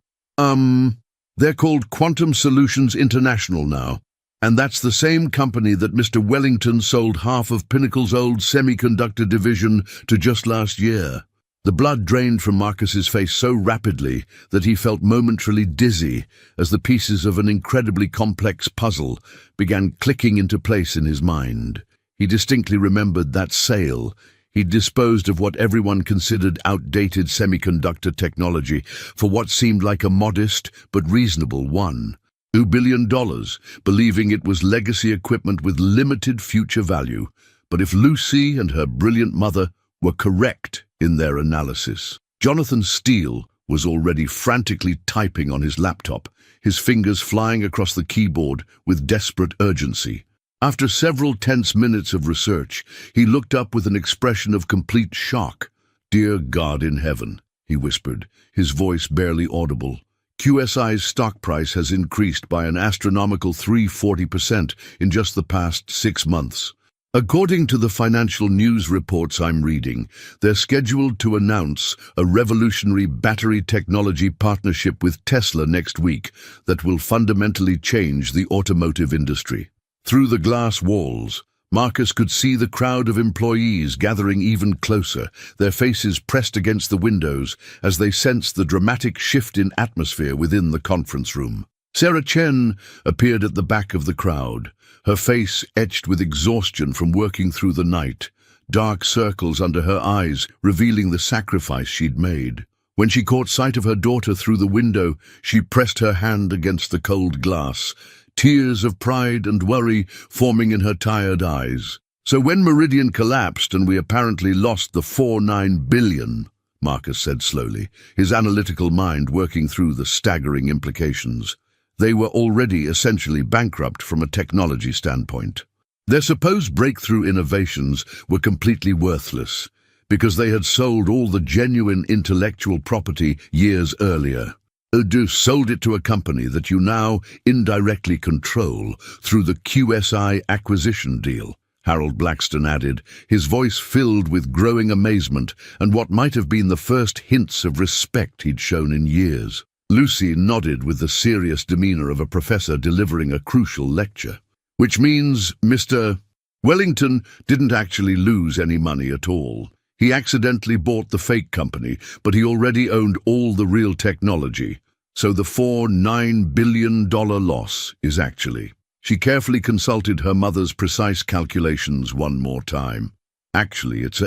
They're called Quantum Solutions International now. And that's the same company that Mr. Wellington sold half of Pinnacle's old semiconductor division to just last year. The blood drained from Marcus's face so rapidly that he felt momentarily dizzy as the pieces of an incredibly complex puzzle began clicking into place in his mind. He distinctly remembered that sale. He'd disposed of what everyone considered outdated semiconductor technology for what seemed like a modest but reasonable $1 billion, believing it was legacy equipment with limited future value. But if Lucy and her brilliant mother were correct in their analysis, Jonathan Steele was already frantically typing on his laptop, his fingers flying across the keyboard with desperate urgency. After several tense minutes of research, he looked up with an expression of complete shock. "Dear God in heaven," he whispered, his voice barely audible. "QSI's stock price has increased by an astronomical 340% in just the past 6 months. According to the financial news reports I'm reading, they're scheduled to announce a revolutionary battery technology partnership with Tesla next week that will fundamentally change the automotive industry." Through the glass walls, Marcus could see the crowd of employees gathering even closer, their faces pressed against the windows as they sensed the dramatic shift in atmosphere within the conference room. Sarah Chen appeared at the back of the crowd, her face etched with exhaustion from working through the night, dark circles under her eyes revealing the sacrifice she'd made. When she caught sight of her daughter through the window, she pressed her hand against the cold glass, tears of pride and worry forming in her tired eyes. "So when Meridian collapsed and we apparently lost the $49 billion, Marcus said slowly, his analytical mind working through the staggering implications, they were already essentially bankrupt from a technology standpoint. Their supposed breakthrough innovations were completely worthless because they had sold all the genuine intellectual property years earlier. You sold it to a company that you now indirectly control through the QSI acquisition deal," Harold Blackstone added, his voice filled with growing amazement and what might have been the first hints of respect he'd shown in years. Lucy nodded with the serious demeanor of a professor delivering a crucial lecture. "Which means Mr. Wellington didn't actually lose any money at all. He accidentally bought the fake company, but he already owned all the real technology. So the $49 billion loss is actually..." She carefully consulted her mother's precise calculations one more time. "Actually, it's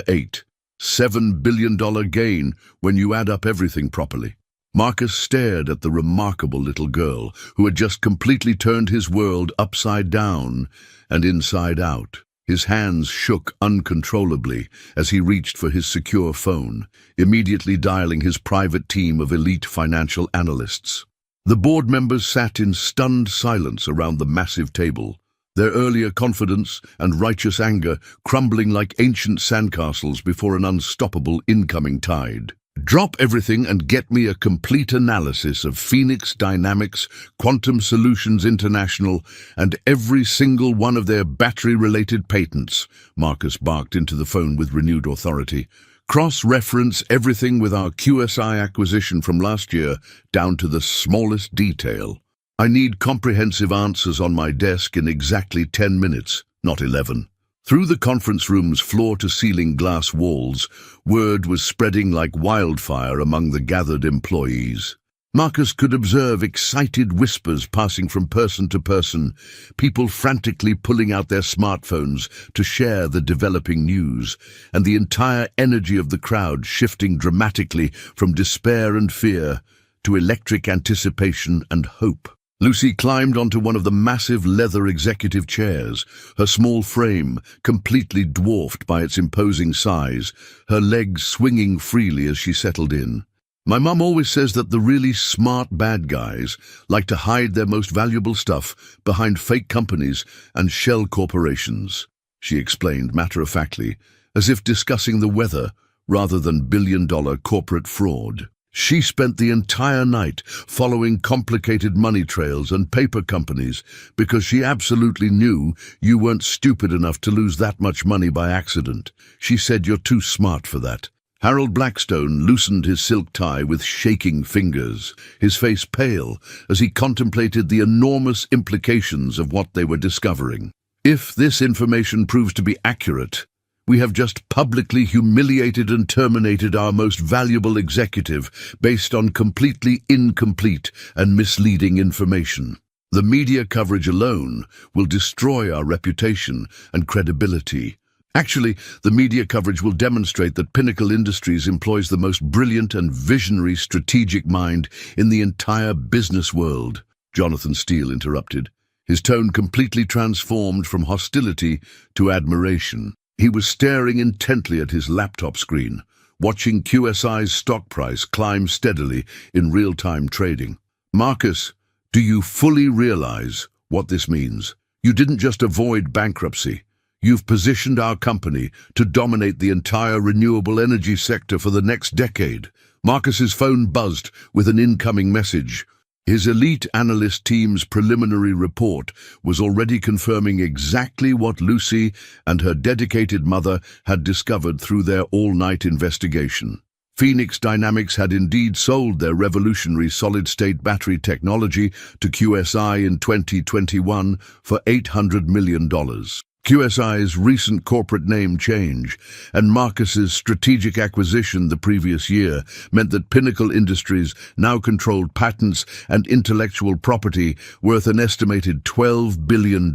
$7 billion gain when you add up everything properly." Marcus stared at the remarkable little girl who had just completely turned his world upside down and inside out. His hands shook uncontrollably as he reached for his secure phone, immediately dialing his private team of elite financial analysts. The board members sat in stunned silence around the massive table, their earlier confidence and righteous anger crumbling like ancient sandcastles before an unstoppable incoming tide. "Drop everything and get me a complete analysis of Phoenix Dynamics, Quantum Solutions International, and every single one of their battery-related patents," Marcus barked into the phone with renewed authority. "Cross-reference everything with our QSI acquisition from last year down to the smallest detail. I need comprehensive answers on my desk in exactly 10 minutes, not 11. Through the conference room's floor-to-ceiling glass walls, word was spreading like wildfire among the gathered employees. Marcus could observe excited whispers passing from person to person, people frantically pulling out their smartphones to share the developing news, and the entire energy of the crowd shifting dramatically from despair and fear to electric anticipation and hope. Lucy climbed onto one of the massive leather executive chairs, her small frame completely dwarfed by its imposing size, her legs swinging freely as she settled in. My mum always says that the really smart bad guys like to hide their most valuable stuff behind fake companies and shell corporations, she explained matter-of-factly, as if discussing the weather rather than billion-dollar corporate fraud. She spent the entire night following complicated money trails and paper companies because she absolutely knew you weren't stupid enough to lose that much money by accident. She said you're too smart for that. Harold Blackstone loosened his silk tie with shaking fingers, his face pale as he contemplated the enormous implications of what they were discovering. If this information proves to be accurate, we have just publicly humiliated and terminated our most valuable executive based on completely incomplete and misleading information. The media coverage alone will destroy our reputation and credibility. Actually, the media coverage will demonstrate that Pinnacle Industries employs the most brilliant and visionary strategic mind in the entire business world, Jonathan Steele interrupted, his tone completely transformed from hostility to admiration. He was staring intently at his laptop screen, watching QSI's stock price climb steadily in real-time trading. Marcus, do you fully realize what this means? You didn't just avoid bankruptcy. You've positioned our company to dominate the entire renewable energy sector for the next decade. Marcus's phone buzzed with an incoming message. His elite analyst team's preliminary report was already confirming exactly what Lucy and her dedicated mother had discovered through their all-night investigation. Phoenix Dynamics had indeed sold their revolutionary solid-state battery technology to QSI in 2021 for $800 million. QSI's recent corporate name change and Marcus's strategic acquisition the previous year meant that Pinnacle Industries now controlled patents and intellectual property worth an estimated $12 billion.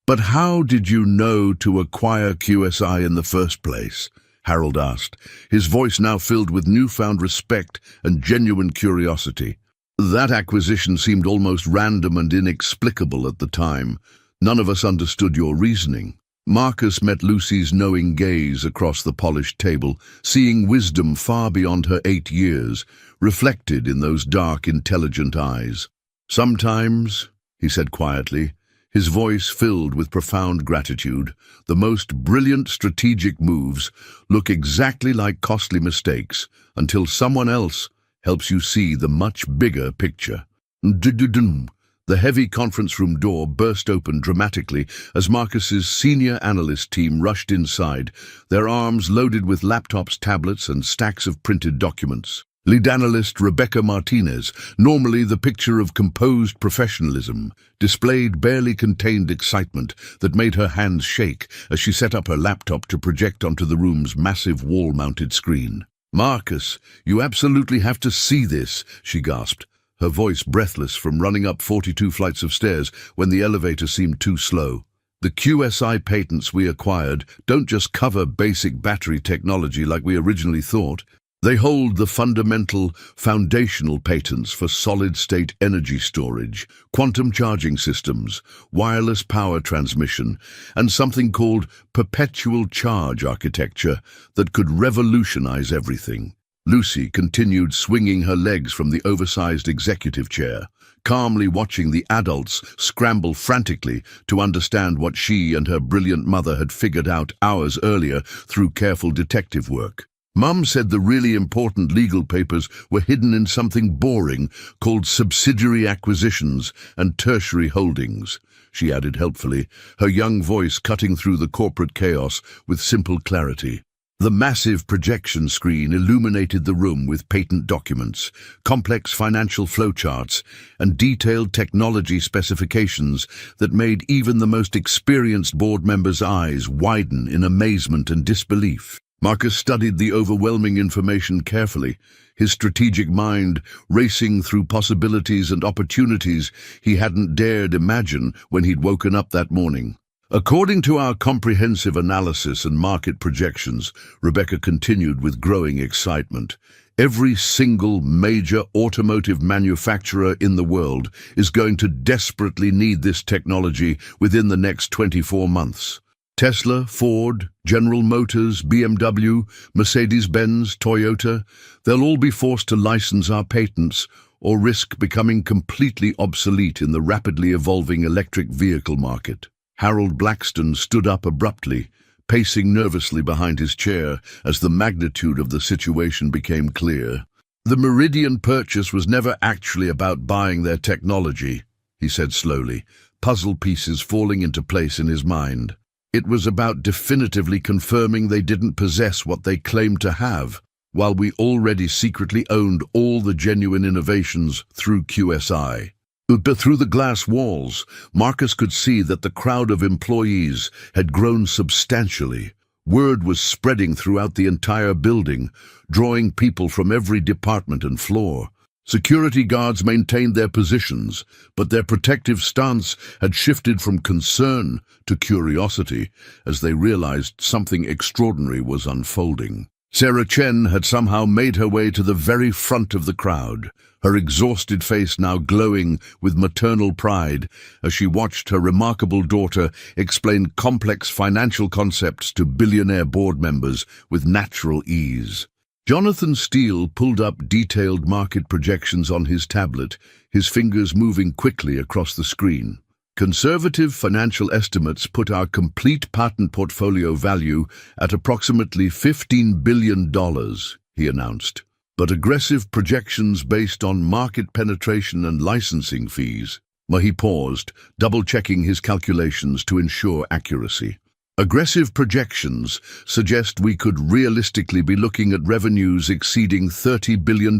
But how did you know to acquire QSI in the first place? Harold asked, his voice now filled with newfound respect and genuine curiosity. That acquisition seemed almost random and inexplicable at the time. None of us understood your reasoning. Marcus met Lucy's knowing gaze across the polished table, seeing wisdom far beyond her 8 years, reflected in those dark, intelligent eyes. Sometimes, he said quietly, his voice filled with profound gratitude, the most brilliant strategic moves look exactly like costly mistakes until someone else helps you see the much bigger picture. The heavy conference room door burst open dramatically as Marcus's senior analyst team rushed inside, their arms loaded with laptops, tablets, and stacks of printed documents. Lead analyst Rebecca Martinez, normally the picture of composed professionalism, displayed barely contained excitement that made her hands shake as she set up her laptop to project onto the room's massive wall-mounted screen. "Marcus, you absolutely have to see this," she gasped, her voice breathless from running up 42 flights of stairs when the elevator seemed too slow. "The QSI patents we acquired don't just cover basic battery technology like we originally thought. They hold the fundamental, foundational patents for solid-state energy storage, quantum charging systems, wireless power transmission, and something called perpetual charge architecture that could revolutionize everything." Lucy continued swinging her legs from the oversized executive chair, calmly watching the adults scramble frantically to understand what she and her brilliant mother had figured out hours earlier through careful detective work. Mum said the really important legal papers were hidden in something boring called subsidiary acquisitions and tertiary holdings, she added helpfully, her young voice cutting through the corporate chaos with simple clarity. The massive projection screen illuminated the room with patent documents, complex financial flowcharts, and detailed technology specifications that made even the most experienced board members' eyes widen in amazement and disbelief. Marcus studied the overwhelming information carefully, his strategic mind racing through possibilities and opportunities he hadn't dared imagine when he'd woken up that morning. "According to our comprehensive analysis and market projections," Rebecca continued with growing excitement, "every single major automotive manufacturer in the world is going to desperately need this technology within the next 24 months. Tesla, Ford, General Motors, BMW, Mercedes-Benz, Toyota, they'll all be forced to license our patents or risk becoming completely obsolete in the rapidly evolving electric vehicle market. Harold Blackstone stood up abruptly, pacing nervously behind his chair as the magnitude of the situation became clear. The Meridian purchase was never actually about buying their technology, he said slowly, puzzle pieces falling into place in his mind. It was about definitively confirming they didn't possess what they claimed to have, while we already secretly owned all the genuine innovations through QSI. But through the glass walls, Marcus could see that the crowd of employees had grown substantially. Word was spreading throughout the entire building, drawing people from every department and floor. Security guards maintained their positions, but their protective stance had shifted from concern to curiosity as they realized something extraordinary was unfolding. Sarah Chen had somehow made her way to the very front of the crowd, her exhausted face now glowing with maternal pride as she watched her remarkable daughter explain complex financial concepts to billionaire board members with natural ease. Jonathan Steele pulled up detailed market projections on his tablet, his fingers moving quickly across the screen. Conservative financial estimates put our complete patent portfolio value at approximately $15 billion, he announced. But aggressive projections based on market penetration and licensing fees. He paused, double-checking his calculations to ensure accuracy. Aggressive projections suggest we could realistically be looking at revenues exceeding $30 billion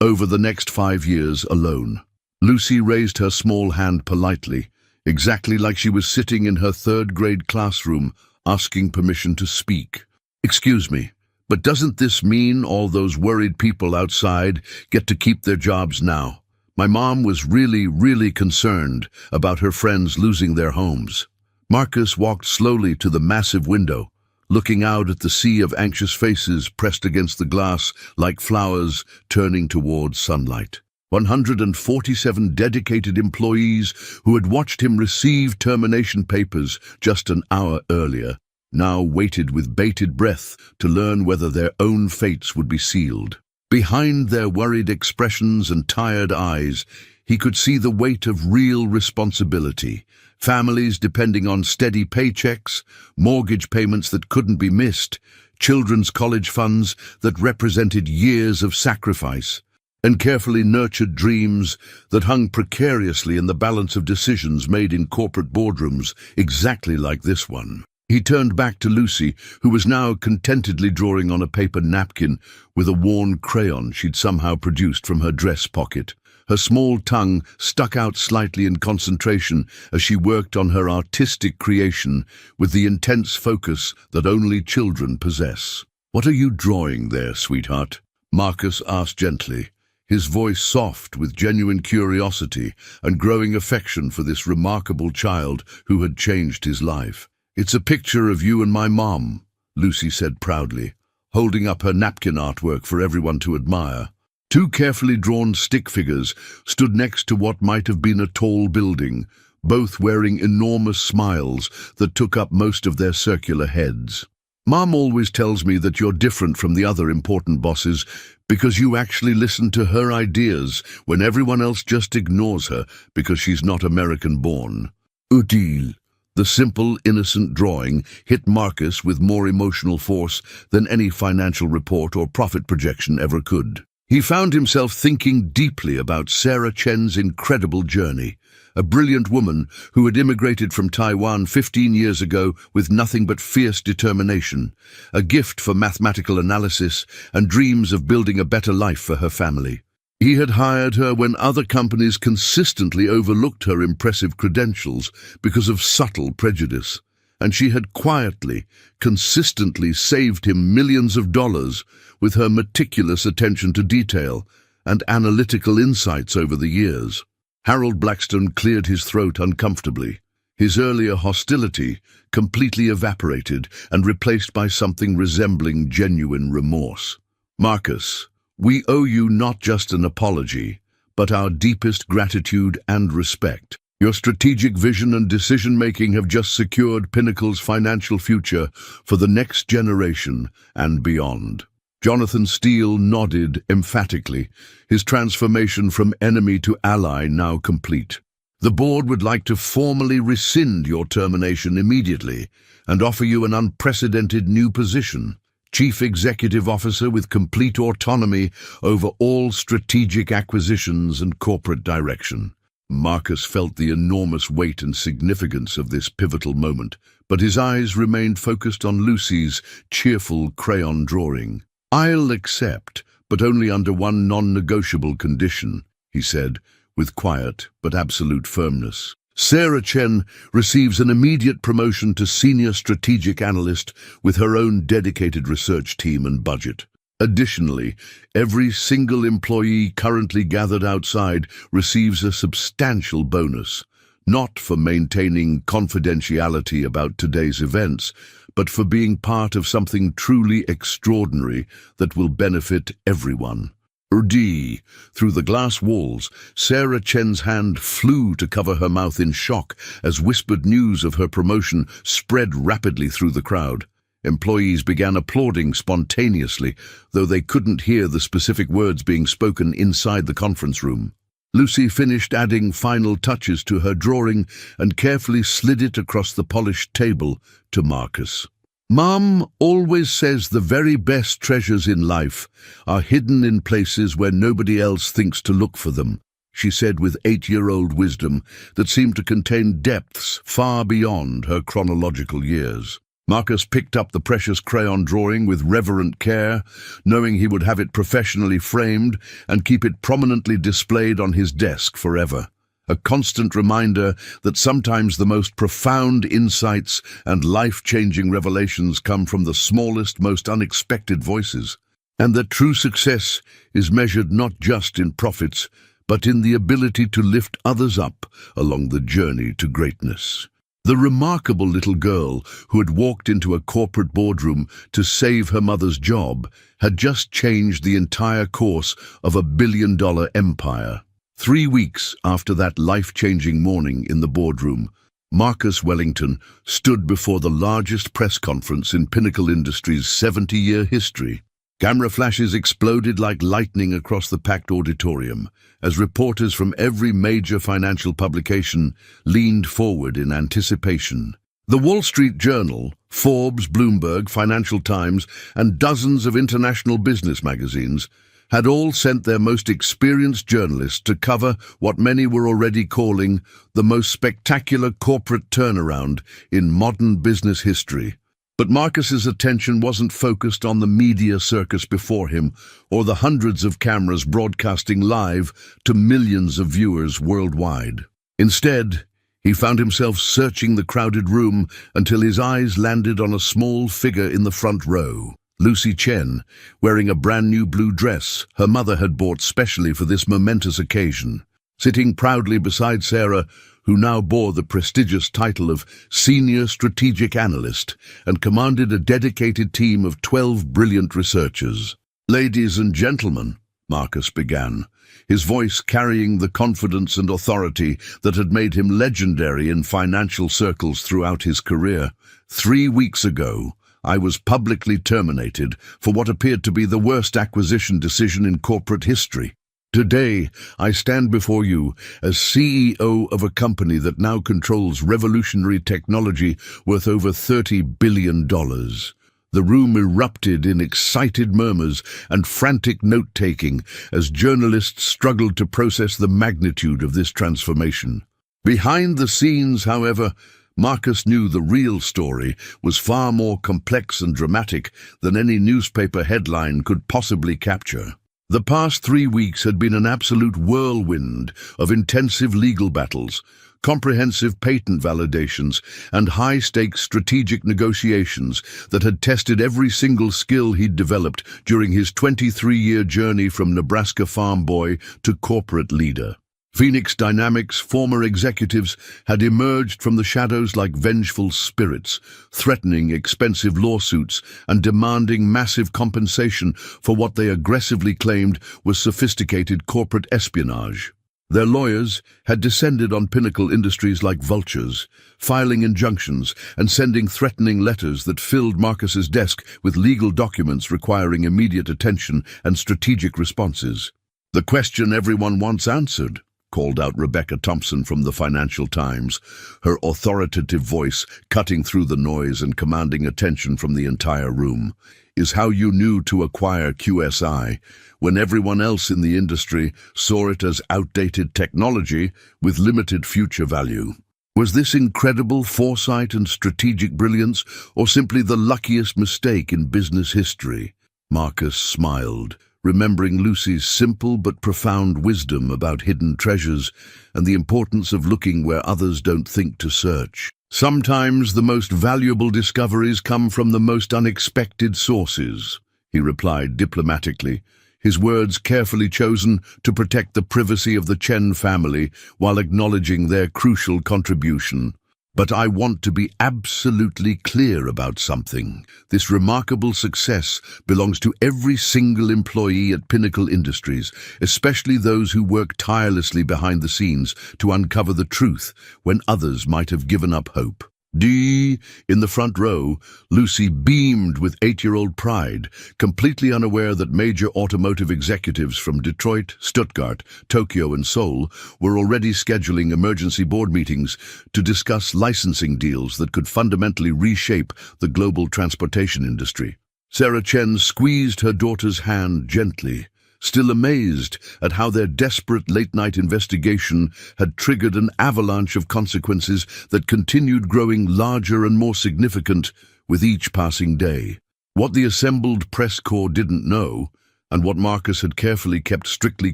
over the next 5 years alone. Lucy raised her small hand politely, exactly like she was sitting in her third-grade classroom asking permission to speak. "Excuse me, but doesn't this mean all those worried people outside get to keep their jobs now? My mom was really concerned about her friends losing their homes." Marcus walked slowly to the massive window, looking out at the sea of anxious faces pressed against the glass like flowers turning towards sunlight. 147 dedicated employees who had watched him receive termination papers just an hour earlier now waited with bated breath to learn whether their own fates would be sealed. Behind their worried expressions and tired eyes, he could see the weight of real responsibility. Families depending on steady paychecks, mortgage payments that couldn't be missed, children's college funds that represented years of sacrifice, and carefully nurtured dreams that hung precariously in the balance of decisions made in corporate boardrooms exactly like this one. He turned back to Lucy, who was now contentedly drawing on a paper napkin with a worn crayon she'd somehow produced from her dress pocket. Her small tongue stuck out slightly in concentration as she worked on her artistic creation with the intense focus that only children possess. "What are you drawing there, sweetheart?" Marcus asked gently, his voice soft with genuine curiosity and growing affection for this remarkable child who had changed his life. "It's a picture of you and my mom," Lucy said proudly, holding up her napkin artwork for everyone to admire. Two carefully drawn stick figures stood next to what might have been a tall building, both wearing enormous smiles that took up most of their circular heads. "Mom always tells me that you're different from the other important bosses because you actually listen to her ideas when everyone else just ignores her because she's not American-born." Utile. The simple, innocent drawing hit Marcus with more emotional force than any financial report or profit projection ever could. He found himself thinking deeply about Sarah Chen's incredible journey, a brilliant woman who had immigrated from Taiwan 15 years ago with nothing but fierce determination, a gift for mathematical analysis, and dreams of building a better life for her family. He had hired her when other companies consistently overlooked her impressive credentials because of subtle prejudice, and she had quietly, consistently saved him millions of dollars with her meticulous attention to detail and analytical insights over the years. Harold Blackstone cleared his throat uncomfortably. His earlier hostility completely evaporated and replaced by something resembling genuine remorse. "Marcus, we owe you not just an apology, but our deepest gratitude and respect." Your strategic vision and decision-making have just secured Pinnacle's financial future for the next generation and beyond." Jonathan Steele nodded emphatically, his transformation from enemy to ally now complete. "The board would like to formally rescind your termination immediately and offer you an unprecedented new position, Chief Executive Officer with complete autonomy over all strategic acquisitions and corporate direction." Marcus felt the enormous weight and significance of this pivotal moment, but his eyes remained focused on Lucy's cheerful crayon drawing. "I'll accept, but only under one non-negotiable condition," he said, with quiet but absolute firmness. "Sarah Chen receives an immediate promotion to Senior Strategic Analyst with her own dedicated research team and budget. Additionally, every single employee currently gathered outside receives a substantial bonus, not for maintaining confidentiality about today's events, but for being part of something truly extraordinary that will benefit everyone." Through the glass walls, Sarah Chen's hand flew to cover her mouth in shock as whispered news of her promotion spread rapidly through the crowd. Employees began applauding spontaneously, though they couldn't hear the specific words being spoken inside the conference room. Lucy finished adding final touches to her drawing and carefully slid it across the polished table to Marcus. "Mom always says the very best treasures in life are hidden in places where nobody else thinks to look for them," she said with 8-year-old wisdom that seemed to contain depths far beyond her chronological years. Marcus picked up the precious crayon drawing with reverent care, knowing he would have it professionally framed and keep it prominently displayed on his desk forever. A constant reminder that sometimes the most profound insights and life-changing revelations come from the smallest, most unexpected voices, and that true success is measured not just in profits, but in the ability to lift others up along the journey to greatness. The remarkable little girl who had walked into a corporate boardroom to save her mother's job had just changed the entire course of a billion-dollar empire. 3 weeks after that life-changing morning in the boardroom, Marcus Wellington stood before the largest press conference in Pinnacle Industries' 70-year history. Camera flashes exploded like lightning across the packed auditorium as reporters from every major financial publication leaned forward in anticipation. The Wall Street Journal, Forbes, Bloomberg, Financial Times, and dozens of international business magazines had all sent their most experienced journalists to cover what many were already calling the most spectacular corporate turnaround in modern business history. But Marcus's attention wasn't focused on the media circus before him or the hundreds of cameras broadcasting live to millions of viewers worldwide. Instead, he found himself searching the crowded room until his eyes landed on a small figure in the front row. Lucy Chen, wearing a brand new blue dress her mother had bought specially for this momentous occasion. Sitting proudly beside Sarah, who now bore the prestigious title of Senior Strategic Analyst and commanded a dedicated team of 12 brilliant researchers. "Ladies and gentlemen," Marcus began, his voice carrying the confidence and authority that had made him legendary in financial circles throughout his career. 3 weeks ago, I was publicly terminated for what appeared to be the worst acquisition decision in corporate history. Today, I stand before you as CEO of a company that now controls revolutionary technology worth over $30 billion. The room erupted in excited murmurs and frantic note-taking as journalists struggled to process the magnitude of this transformation. Behind the scenes, however, Marcus knew the real story was far more complex and dramatic than any newspaper headline could possibly capture. The past 3 weeks had been an absolute whirlwind of intensive legal battles, comprehensive patent validations, and high-stakes strategic negotiations that had tested every single skill he'd developed during his 23-year journey from Nebraska farm boy to corporate leader. Phoenix Dynamics' former executives had emerged from the shadows like vengeful spirits, threatening expensive lawsuits and demanding massive compensation for what they aggressively claimed was sophisticated corporate espionage. Their lawyers had descended on Pinnacle Industries like vultures, filing injunctions and sending threatening letters that filled Marcus's desk with legal documents requiring immediate attention and strategic responses. "The question everyone wants answered," called out Rebecca Thompson from the Financial Times, her authoritative voice cutting through the noise and commanding attention from the entire room, "is how you knew to acquire QSI when everyone else in the industry saw it as outdated technology with limited future value. Was this incredible foresight and strategic brilliance, or simply the luckiest mistake in business history?" Marcus smiled, remembering Lucy's simple but profound wisdom about hidden treasures and the importance of looking where others don't think to search. "Sometimes the most valuable discoveries come from the most unexpected sources," he replied diplomatically, his words carefully chosen to protect the privacy of the Chen family while acknowledging their crucial contribution. "But I want to be absolutely clear about something. This remarkable success belongs to every single employee at Pinnacle Industries, especially those who work tirelessly behind the scenes to uncover the truth when others might have given up hope." In the front row, Lucy beamed with 8-year-old pride, completely unaware that major automotive executives from Detroit, Stuttgart, Tokyo and Seoul were already scheduling emergency board meetings to discuss licensing deals that could fundamentally reshape the global transportation industry. Sarah Chen squeezed her daughter's hand gently, still amazed at how their desperate late-night investigation had triggered an avalanche of consequences that continued growing larger and more significant with each passing day. What the assembled press corps didn't know, and what Marcus had carefully kept strictly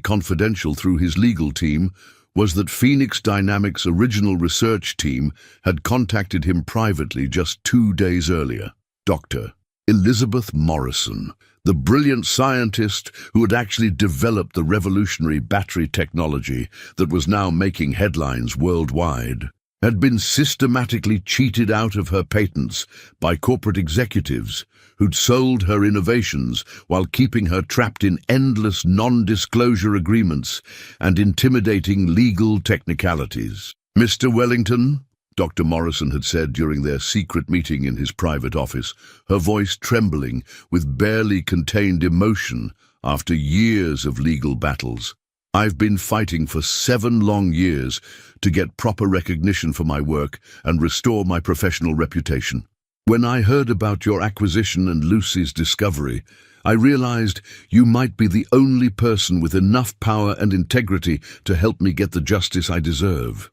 confidential through his legal team, was that Phoenix Dynamics' original research team had contacted him privately just 2 days earlier. Dr. Elizabeth Morrison, the brilliant scientist who had actually developed the revolutionary battery technology that was now making headlines worldwide, had been systematically cheated out of her patents by corporate executives who'd sold her innovations while keeping her trapped in endless non-disclosure agreements and intimidating legal technicalities. "Mr. Wellington," Dr. Morrison had said during their secret meeting in his private office, her voice trembling with barely contained emotion after years of legal battles. "I've been fighting for 7 long years to get proper recognition for my work and restore my professional reputation. When I heard about your acquisition and Lucy's discovery, I realized you might be the only person with enough power and integrity to help me get the justice I deserve."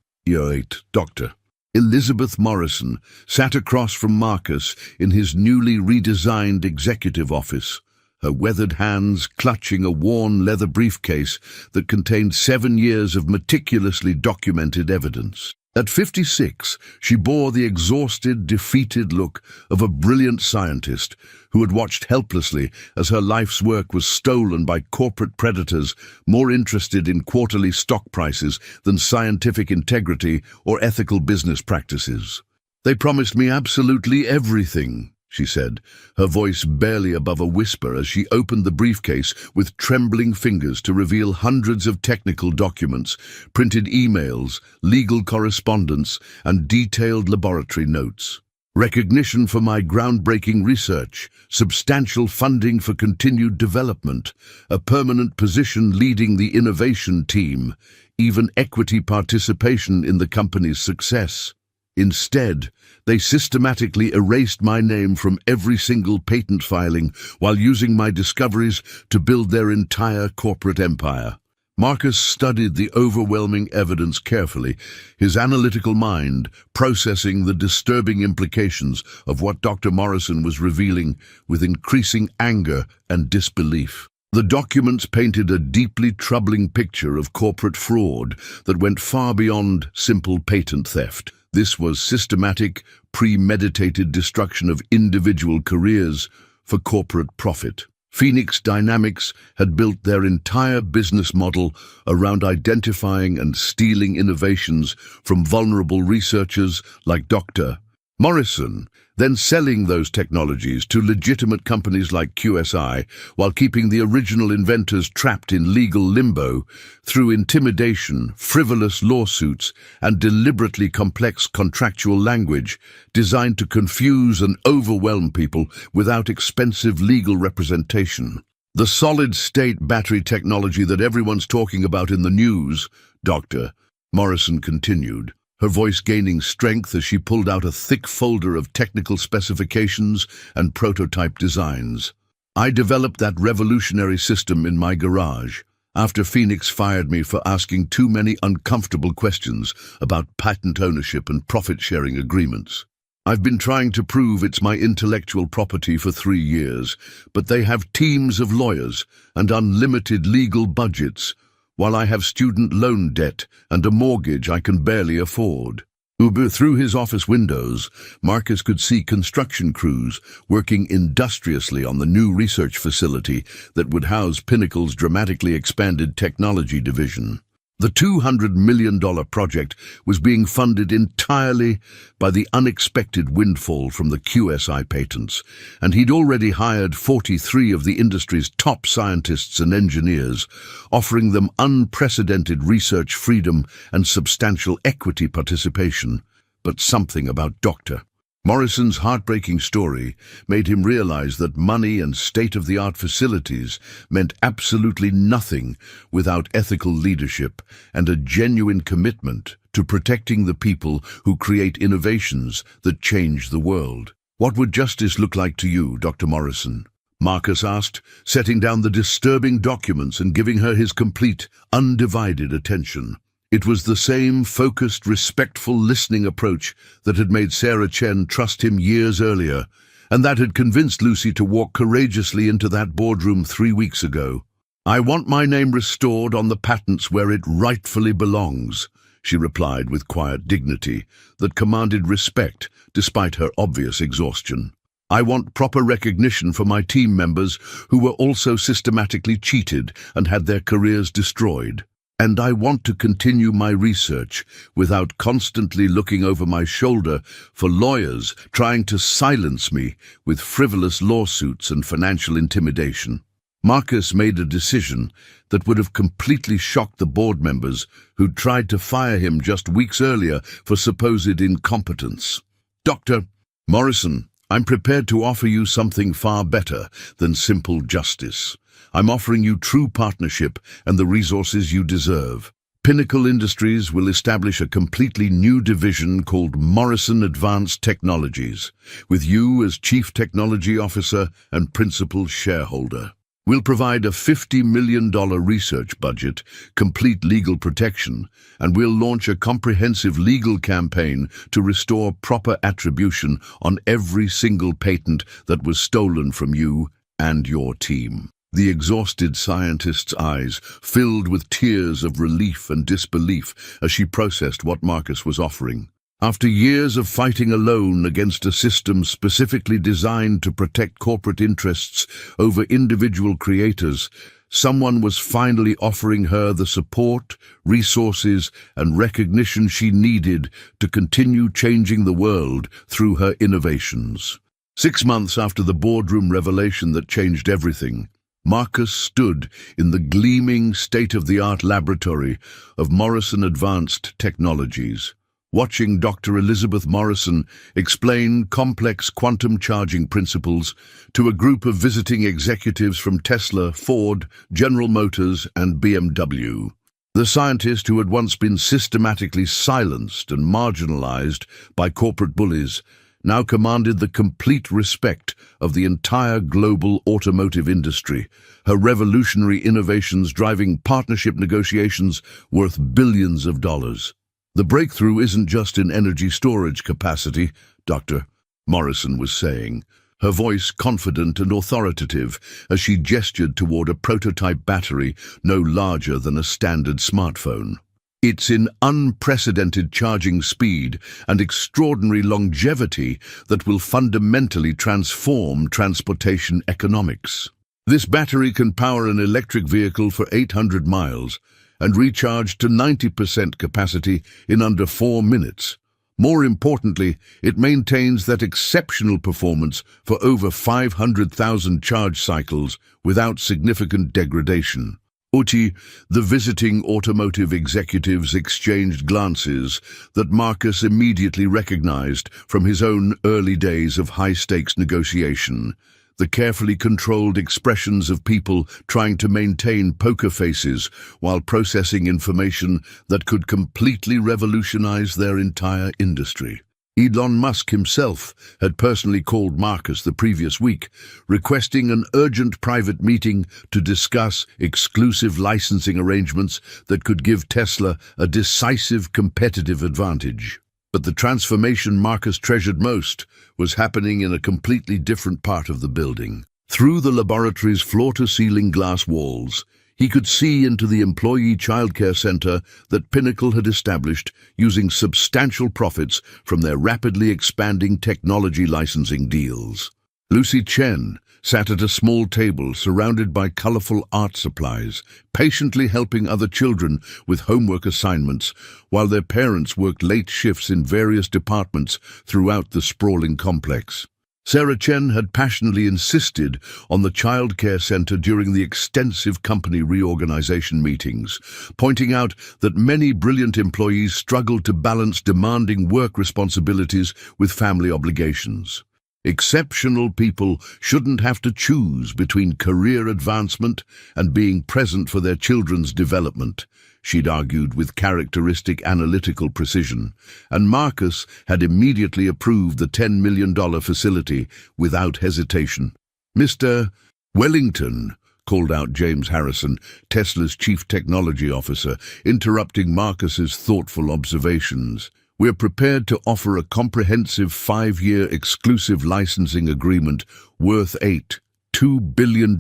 Dr. Elizabeth Morrison sat across from Marcus in his newly redesigned executive office, her weathered hands clutching a worn leather briefcase that contained 7 years of meticulously documented evidence. At 56, she bore the exhausted, defeated look of a brilliant scientist who had watched helplessly as her life's work was stolen by corporate predators more interested in quarterly stock prices than scientific integrity or ethical business practices. "They promised me absolutely everything," she said, her voice barely above a whisper as she opened the briefcase with trembling fingers to reveal hundreds of technical documents, printed emails, legal correspondence, and detailed laboratory notes. "Recognition for my groundbreaking research, substantial funding for continued development, a permanent position leading the innovation team, even equity participation in the company's success. Instead, they systematically erased my name from every single patent filing while using my discoveries to build their entire corporate empire." Marcus studied the overwhelming evidence carefully, his analytical mind processing the disturbing implications of what Dr. Morrison was revealing with increasing anger and disbelief. The documents painted a deeply troubling picture of corporate fraud that went far beyond simple patent theft. This was systematic, premeditated destruction of individual careers for corporate profit. Phoenix Dynamics had built their entire business model around identifying and stealing innovations from vulnerable researchers like Dr. Morrison, then selling those technologies to legitimate companies like QSI while keeping the original inventors trapped in legal limbo through intimidation, frivolous lawsuits, and deliberately complex contractual language designed to confuse and overwhelm people without expensive legal representation. The solid-state battery technology that everyone's talking about in the news, Dr. Morrison continued, her voice gaining strength as she pulled out a thick folder of technical specifications and prototype designs. I developed that revolutionary system in my garage after Phoenix fired me for asking too many uncomfortable questions about patent ownership and profit-sharing agreements. I've been trying to prove it's my intellectual property for 3 years, but they have teams of lawyers and unlimited legal budgets, while I have student loan debt and a mortgage I can barely afford. Through his office windows, Marcus could see construction crews working industriously on the new research facility that would house Pinnacle's dramatically expanded technology division. The $200 million project was being funded entirely by the unexpected windfall from the QSI patents, and he'd already hired 43 of the industry's top scientists and engineers, offering them unprecedented research freedom and substantial equity participation. But something about Dr. Morrison's heartbreaking story made him realize that money and state-of-the-art facilities meant absolutely nothing without ethical leadership and a genuine commitment to protecting the people who create innovations that change the world. What would justice look like to you, Dr. Morrison? Marcus asked, setting down the disturbing documents and giving her his complete, undivided attention. It was the same focused, respectful listening approach that had made Sarah Chen trust him years earlier, and that had convinced Lucy to walk courageously into that boardroom 3 weeks ago. "I want my name restored on the patents where it rightfully belongs," she replied with quiet dignity that commanded respect despite her obvious exhaustion. "I want proper recognition for my team members who were also systematically cheated and had their careers destroyed. And I want to continue my research without constantly looking over my shoulder for lawyers trying to silence me with frivolous lawsuits and financial intimidation." Marcus made a decision that would have completely shocked the board members who'd tried to fire him just weeks earlier for supposed incompetence. "Dr. Morrison, I'm prepared to offer you something far better than simple justice. I'm offering you true partnership and the resources you deserve. Pinnacle Industries will establish a completely new division called Morrison Advanced Technologies, with you as Chief Technology Officer and principal shareholder. We'll provide a $50 million research budget, complete legal protection, and we'll launch a comprehensive legal campaign to restore proper attribution on every single patent that was stolen from you and your team." The exhausted scientist's eyes filled with tears of relief and disbelief as she processed what Marcus was offering. After years of fighting alone against a system specifically designed to protect corporate interests over individual creators, someone was finally offering her the support, resources, and recognition she needed to continue changing the world through her innovations. 6 months after the boardroom revelation that changed everything, Marcus stood in the gleaming, state-of-the-art laboratory of Morrison Advanced Technologies, watching Dr. Elizabeth Morrison explain complex quantum charging principles to a group of visiting executives from Tesla, Ford, General Motors, and BMW. The scientist who had once been systematically silenced and marginalized by corporate bullies now commanded the complete respect of the entire global automotive industry, her revolutionary innovations driving partnership negotiations worth billions of dollars. "The breakthrough isn't just in energy storage capacity," Dr. Morrison was saying, her voice confident and authoritative as she gestured toward a prototype battery no larger than a standard smartphone. "It's in unprecedented charging speed and extraordinary longevity that will fundamentally transform transportation economics. This battery can power an electric vehicle for 800 miles and recharge to 90% capacity in under 4 minutes." More importantly, it maintains that exceptional performance for over 500,000 charge cycles without significant degradation. Uti, the visiting automotive executives exchanged glances that Marcus immediately recognized from his own early days of high-stakes negotiation. The carefully controlled expressions of people trying to maintain poker faces while processing information that could completely revolutionize their entire industry. Elon Musk himself had personally called Marcus the previous week, requesting an urgent private meeting to discuss exclusive licensing arrangements that could give Tesla a decisive competitive advantage. But the transformation Marcus treasured most was happening in a completely different part of the building. Through the laboratory's floor-to-ceiling glass walls, he could see into the employee childcare center that Pinnacle had established using substantial profits from their rapidly expanding technology licensing deals. Lucy Chen sat at a small table surrounded by colorful art supplies, patiently helping other children with homework assignments while their parents worked late shifts in various departments throughout the sprawling complex. Sarah Chen had passionately insisted on the child care center during the extensive company reorganization meetings, pointing out that many brilliant employees struggled to balance demanding work responsibilities with family obligations. Exceptional people shouldn't have to choose between career advancement and being present for their children's development, she'd argued with characteristic analytical precision, and Marcus had immediately approved the $10 million facility without hesitation. "Mr. Wellington," called out James Harrison, Tesla's chief technology officer, interrupting Marcus's thoughtful observations. "We're prepared to offer a comprehensive 5-year exclusive licensing agreement worth $2 billion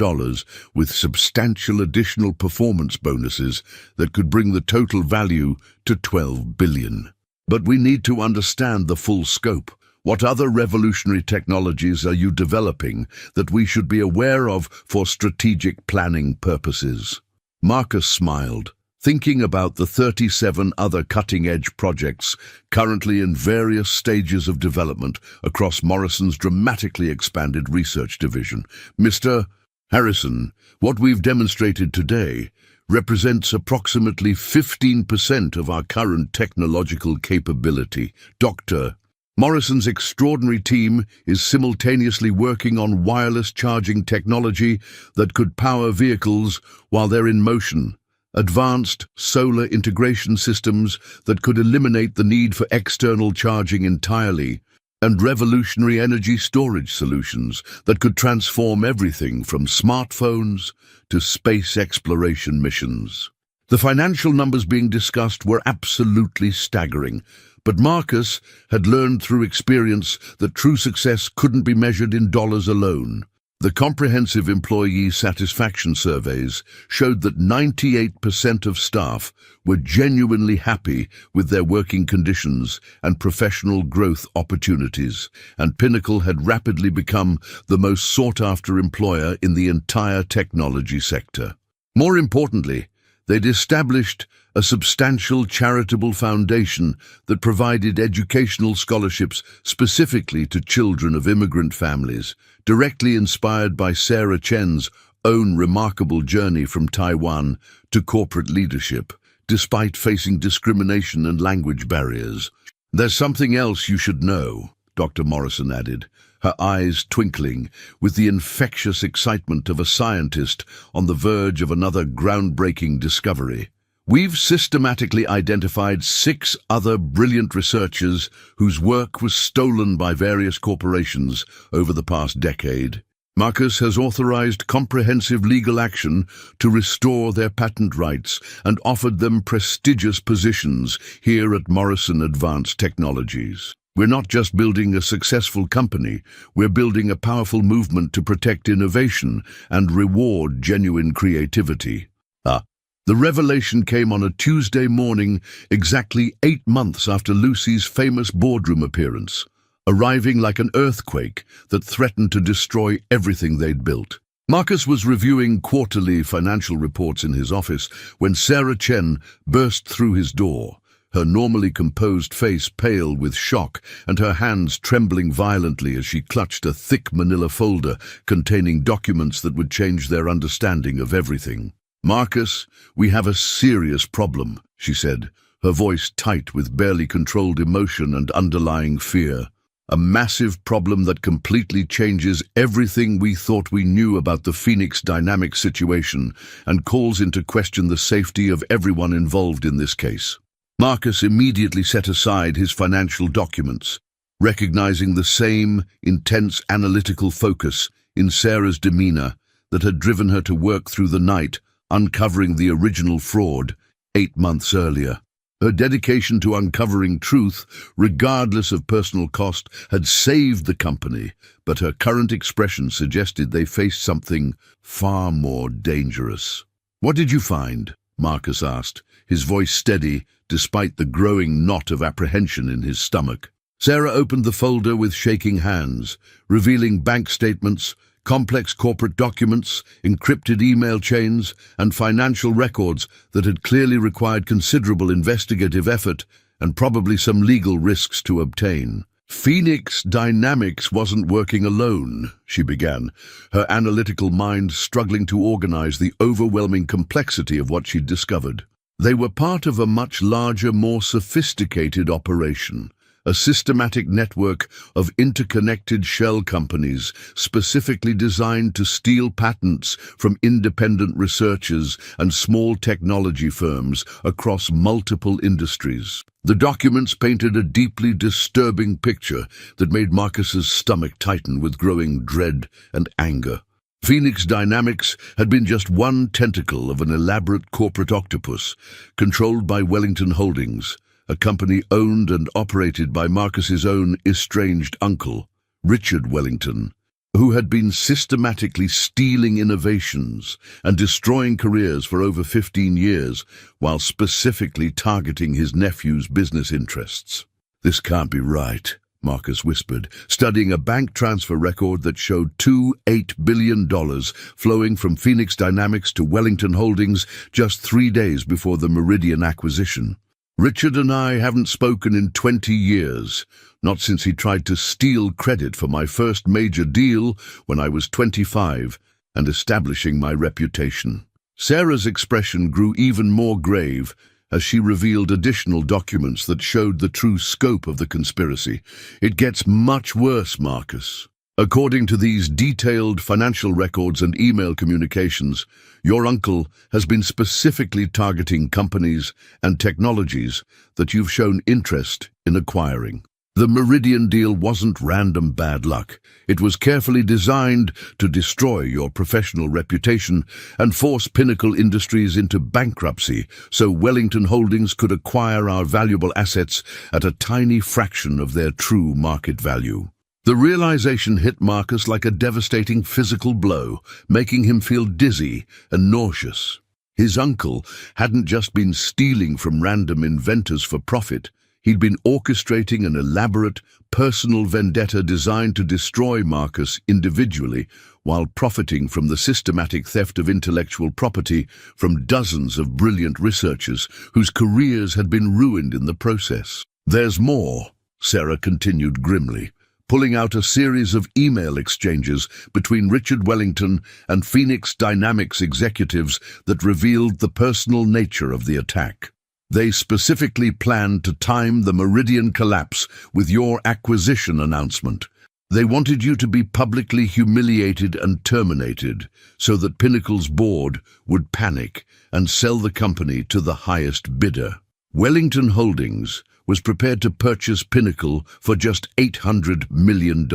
with substantial additional performance bonuses that could bring the total value to $12 billion. But we need to understand the full scope. What other revolutionary technologies are you developing that we should be aware of for strategic planning purposes?" Marcus smiled, thinking about the 37 other cutting-edge projects currently in various stages of development across Morrison's dramatically expanded research division. "Mr. Harrison, what we've demonstrated today represents approximately 15% of our current technological capability. Dr. Morrison's extraordinary team is simultaneously working on wireless charging technology that could power vehicles while they're in motion, advanced solar integration systems that could eliminate the need for external charging entirely, and revolutionary energy storage solutions that could transform everything from smartphones to space exploration missions." The financial numbers being discussed were absolutely staggering, but Marcus had learned through experience that true success couldn't be measured in dollars alone. The comprehensive employee satisfaction surveys showed that 98% of staff were genuinely happy with their working conditions and professional growth opportunities, and Pinnacle had rapidly become the most sought-after employer in the entire technology sector. More importantly, they'd established a substantial charitable foundation that provided educational scholarships specifically to children of immigrant families, directly inspired by Sarah Chen's own remarkable journey from Taiwan to corporate leadership, despite facing discrimination and language barriers. "There's something else you should know," Dr. Morrison added, her eyes twinkling with the infectious excitement of a scientist on the verge of another groundbreaking discovery. "We've systematically identified 6 other brilliant researchers whose work was stolen by various corporations over the past decade. Marcus has authorized comprehensive legal action to restore their patent rights and offered them prestigious positions here at Morrison Advanced Technologies. We're not just building a successful company, we're building a powerful movement to protect innovation and reward genuine creativity." The revelation came on a Tuesday morning, exactly 8 months after Lucy's famous boardroom appearance, arriving like an earthquake that threatened to destroy everything they'd built. Marcus was reviewing quarterly financial reports in his office when Sarah Chen burst through his door, her normally composed face pale with shock and her hands trembling violently as she clutched a thick manila folder containing documents that would change their understanding of everything. "Marcus, we have a serious problem," she said, her voice tight with barely controlled emotion and underlying fear. "A massive problem that completely changes everything we thought we knew about the Phoenix Dynamics situation and calls into question the safety of everyone involved in this case." Marcus immediately set aside his financial documents, recognizing the same intense analytical focus in Sarah's demeanor that had driven her to work through the night, uncovering the original fraud 8 months earlier. Her dedication to uncovering truth, regardless of personal cost, had saved the company, but her current expression suggested they faced something far more dangerous. "What did you find?" Marcus asked, his voice steady despite the growing knot of apprehension in his stomach. Sarah opened the folder with shaking hands, revealing bank statements, complex corporate documents, encrypted email chains, and financial records that had clearly required considerable investigative effort and probably some legal risks to obtain. "Phoenix Dynamics wasn't working alone," she began, her analytical mind struggling to organize the overwhelming complexity of what she'd discovered. They were part of a much larger, more sophisticated operation. A systematic network of interconnected shell companies specifically designed to steal patents from independent researchers and small technology firms across multiple industries. The documents painted a deeply disturbing picture that made Marcus's stomach tighten with growing dread and anger. Phoenix Dynamics had been just one tentacle of an elaborate corporate octopus controlled by Wellington Holdings, a company owned and operated by Marcus's own estranged uncle, Richard Wellington, who had been systematically stealing innovations and destroying careers for over 15 years, while specifically targeting his nephew's business interests. "This can't be right," Marcus whispered, studying a bank transfer record that showed $8 billion flowing from Phoenix Dynamics to Wellington Holdings just 3 days before the Meridian acquisition. "Richard and I haven't spoken in 20 years, not since he tried to steal credit for my first major deal when I was 25 and establishing my reputation." Sarah's expression grew even more grave as she revealed additional documents that showed the true scope of the conspiracy. "It gets much worse, Marcus. According to these detailed financial records and email communications, your uncle has been specifically targeting companies and technologies that you've shown interest in acquiring. The Meridian deal wasn't random bad luck. It was carefully designed to destroy your professional reputation and force Pinnacle Industries into bankruptcy so Wellington Holdings could acquire our valuable assets at a tiny fraction of their true market value." The realization hit Marcus like a devastating physical blow, making him feel dizzy and nauseous. His uncle hadn't just been stealing from random inventors for profit. He'd been orchestrating an elaborate, personal vendetta designed to destroy Marcus individually while profiting from the systematic theft of intellectual property from dozens of brilliant researchers whose careers had been ruined in the process. "There's more," Sarah continued grimly, pulling out a series of email exchanges between Richard Wellington and Phoenix Dynamics executives that revealed the personal nature of the attack. They specifically planned to time the Meridian collapse with your acquisition announcement. They wanted you to be publicly humiliated and terminated so that Pinnacle's board would panic and sell the company to the highest bidder. Wellington Holdings was prepared to purchase Pinnacle for just $800 million,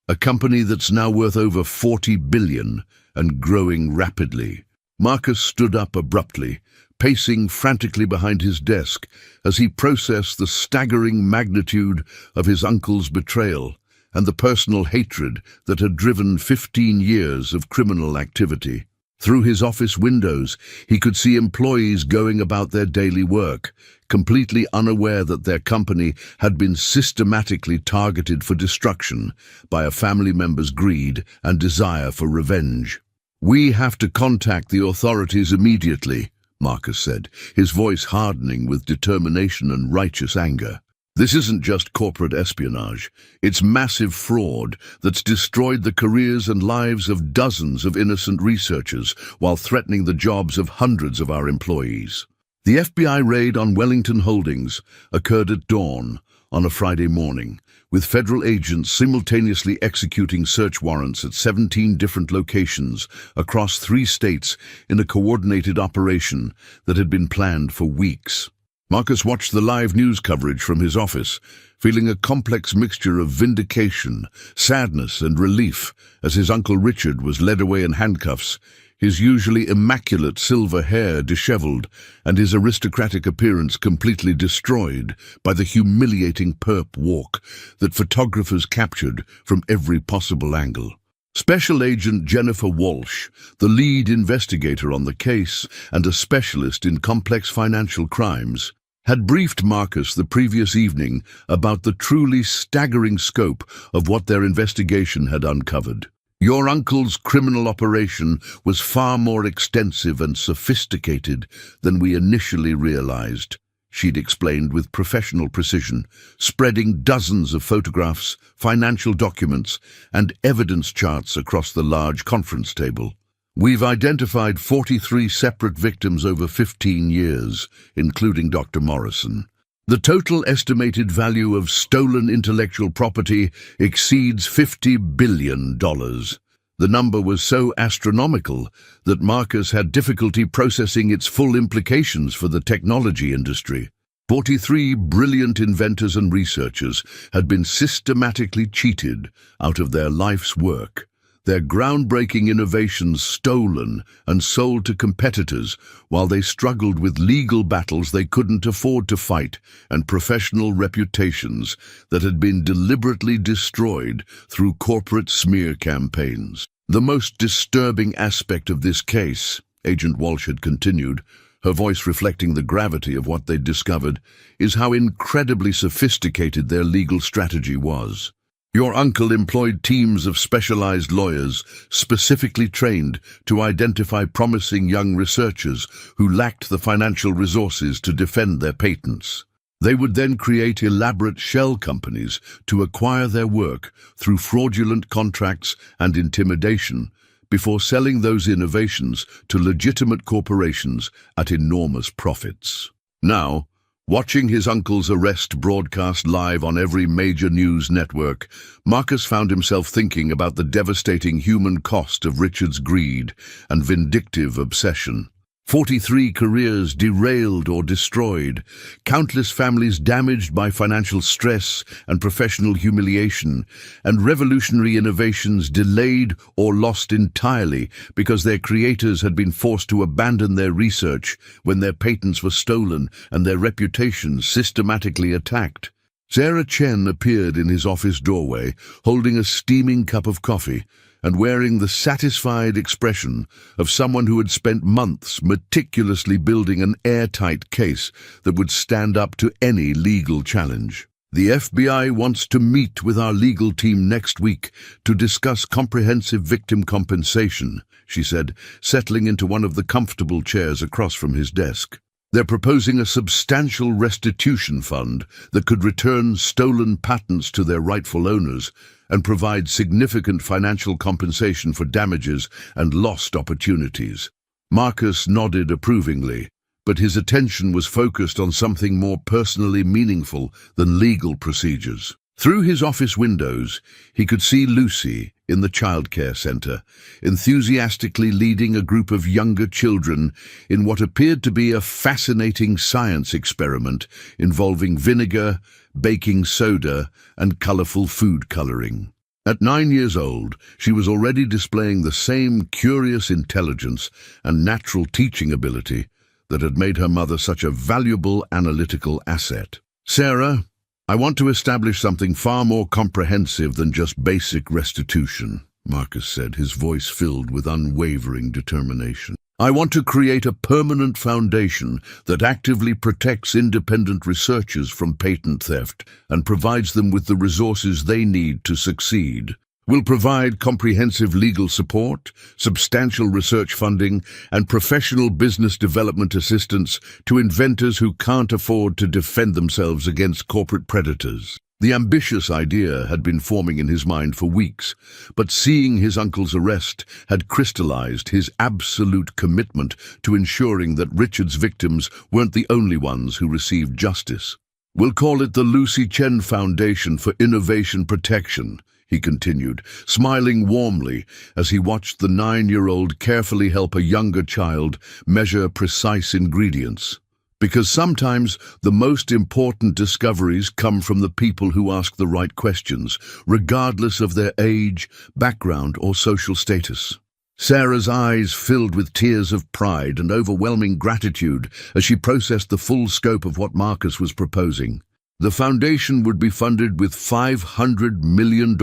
a company that's now worth over $40 billion and growing rapidly. Marcus stood up abruptly, pacing frantically behind his desk as he processed the staggering magnitude of his uncle's betrayal and the personal hatred that had driven 15 years of criminal activity. Through his office windows, he could see employees going about their daily work, completely unaware that their company had been systematically targeted for destruction by a family member's greed and desire for revenge. "We have to contact the authorities immediately," Marcus said, his voice hardening with determination and righteous anger. This isn't just corporate espionage. It's massive fraud that's destroyed the careers and lives of dozens of innocent researchers while threatening the jobs of hundreds of our employees. The FBI raid on Wellington Holdings occurred at dawn on a Friday morning, with federal agents simultaneously executing search warrants at 17 different locations across 3 states in a coordinated operation that had been planned for weeks. Marcus watched the live news coverage from his office, feeling a complex mixture of vindication, sadness, and relief as his Uncle Richard was led away in handcuffs, his usually immaculate silver hair disheveled and his aristocratic appearance completely destroyed by the humiliating perp walk that photographers captured from every possible angle. Special Agent Jennifer Walsh, the lead investigator on the case and a specialist in complex financial crimes, had briefed Marcus the previous evening about the truly staggering scope of what their investigation had uncovered. Your uncle's criminal operation was far more extensive and sophisticated than we initially realized, she'd explained with professional precision, spreading dozens of photographs, financial documents, and evidence charts across the large conference table. We've identified 43 separate victims over 15 years, including Dr. Morrison. The total estimated value of stolen intellectual property exceeds $50 billion. The number was so astronomical that Marcus had difficulty processing its full implications for the technology industry. 43 brilliant inventors and researchers had been systematically cheated out of their life's work, their groundbreaking innovations stolen and sold to competitors while they struggled with legal battles they couldn't afford to fight and professional reputations that had been deliberately destroyed through corporate smear campaigns. The most disturbing aspect of this case, Agent Walsh had continued, her voice reflecting the gravity of what they'd discovered, is how incredibly sophisticated their legal strategy was. Your uncle employed teams of specialized lawyers specifically trained to identify promising young researchers who lacked the financial resources to defend their patents. They would then create elaborate shell companies to acquire their work through fraudulent contracts and intimidation before selling those innovations to legitimate corporations at enormous profits. Now, watching his uncle's arrest broadcast live on every major news network, Marcus found himself thinking about the devastating human cost of Richard's greed and vindictive obsession. 43 careers derailed or destroyed, countless families damaged by financial stress and professional humiliation, and revolutionary innovations delayed or lost entirely because their creators had been forced to abandon their research when their patents were stolen and their reputations systematically attacked. Sarah Chen appeared in his office doorway, holding a steaming cup of coffee, and wearing the satisfied expression of someone who had spent months meticulously building an airtight case that would stand up to any legal challenge. The FBI wants to meet with our legal team next week to discuss comprehensive victim compensation, she said, settling into one of the comfortable chairs across from his desk. They're proposing a substantial restitution fund that could return stolen patents to their rightful owners and provide significant financial compensation for damages and lost opportunities. Marcus nodded approvingly, but his attention was focused on something more personally meaningful than legal procedures. Through his office windows, he could see Lucy in the childcare center, enthusiastically leading a group of younger children in what appeared to be a fascinating science experiment involving vinegar, baking soda, and colorful food coloring. At 9 years old, she was already displaying the same curious intelligence and natural teaching ability that had made her mother such a valuable analytical asset. "Sarah, I want to establish something far more comprehensive than just basic restitution," Marcus said, his voice filled with unwavering determination. "I want to create a permanent foundation that actively protects independent researchers from patent theft and provides them with the resources they need to succeed. We'll provide comprehensive legal support, substantial research funding, and professional business development assistance to inventors who can't afford to defend themselves against corporate predators. The ambitious idea had been forming in his mind for weeks, but seeing his uncle's arrest had crystallized his absolute commitment to ensuring that Richard's victims weren't the only ones who received justice. "We'll call it the Lucy Chen Foundation for Innovation Protection," he continued, smiling warmly as he watched the 9-year-old carefully help a younger child measure precise ingredients. Because sometimes the most important discoveries come from the people who ask the right questions, regardless of their age, background, or social status. Sarah's eyes filled with tears of pride and overwhelming gratitude as she processed the full scope of what Marcus was proposing. The foundation would be funded with $500 million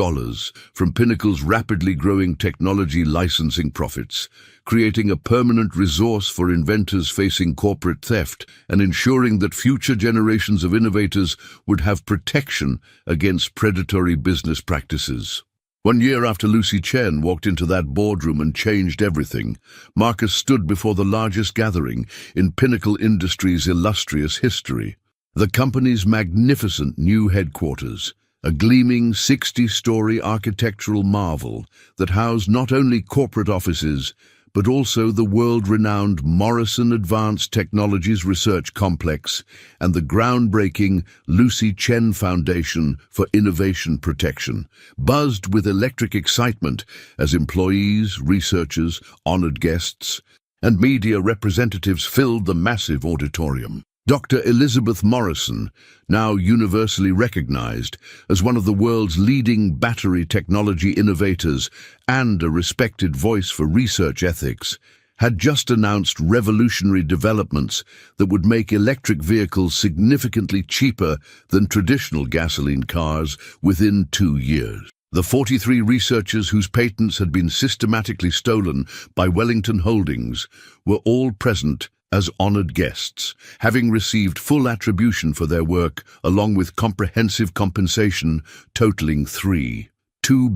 from Pinnacle's rapidly growing technology licensing profits, creating a permanent resource for inventors facing corporate theft and ensuring that future generations of innovators would have protection against predatory business practices. 1 year after Lucy Chen walked into that boardroom and changed everything, Marcus stood before the largest gathering in Pinnacle Industries' illustrious history. The company's magnificent new headquarters, a gleaming 60-story architectural marvel that housed not only corporate offices, but also the world-renowned Morrison Advanced Technologies Research Complex and the groundbreaking Lucy Chen Foundation for Innovation Protection, buzzed with electric excitement as employees, researchers, honored guests, and media representatives filled the massive auditorium. Dr. Elizabeth Morrison, now universally recognized as one of the world's leading battery technology innovators and a respected voice for research ethics, had just announced revolutionary developments that would make electric vehicles significantly cheaper than traditional gasoline cars within 2 years. The 43 researchers whose patents had been systematically stolen by Wellington Holdings were all present as honored guests, having received full attribution for their work along with comprehensive compensation totaling $2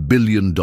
billion.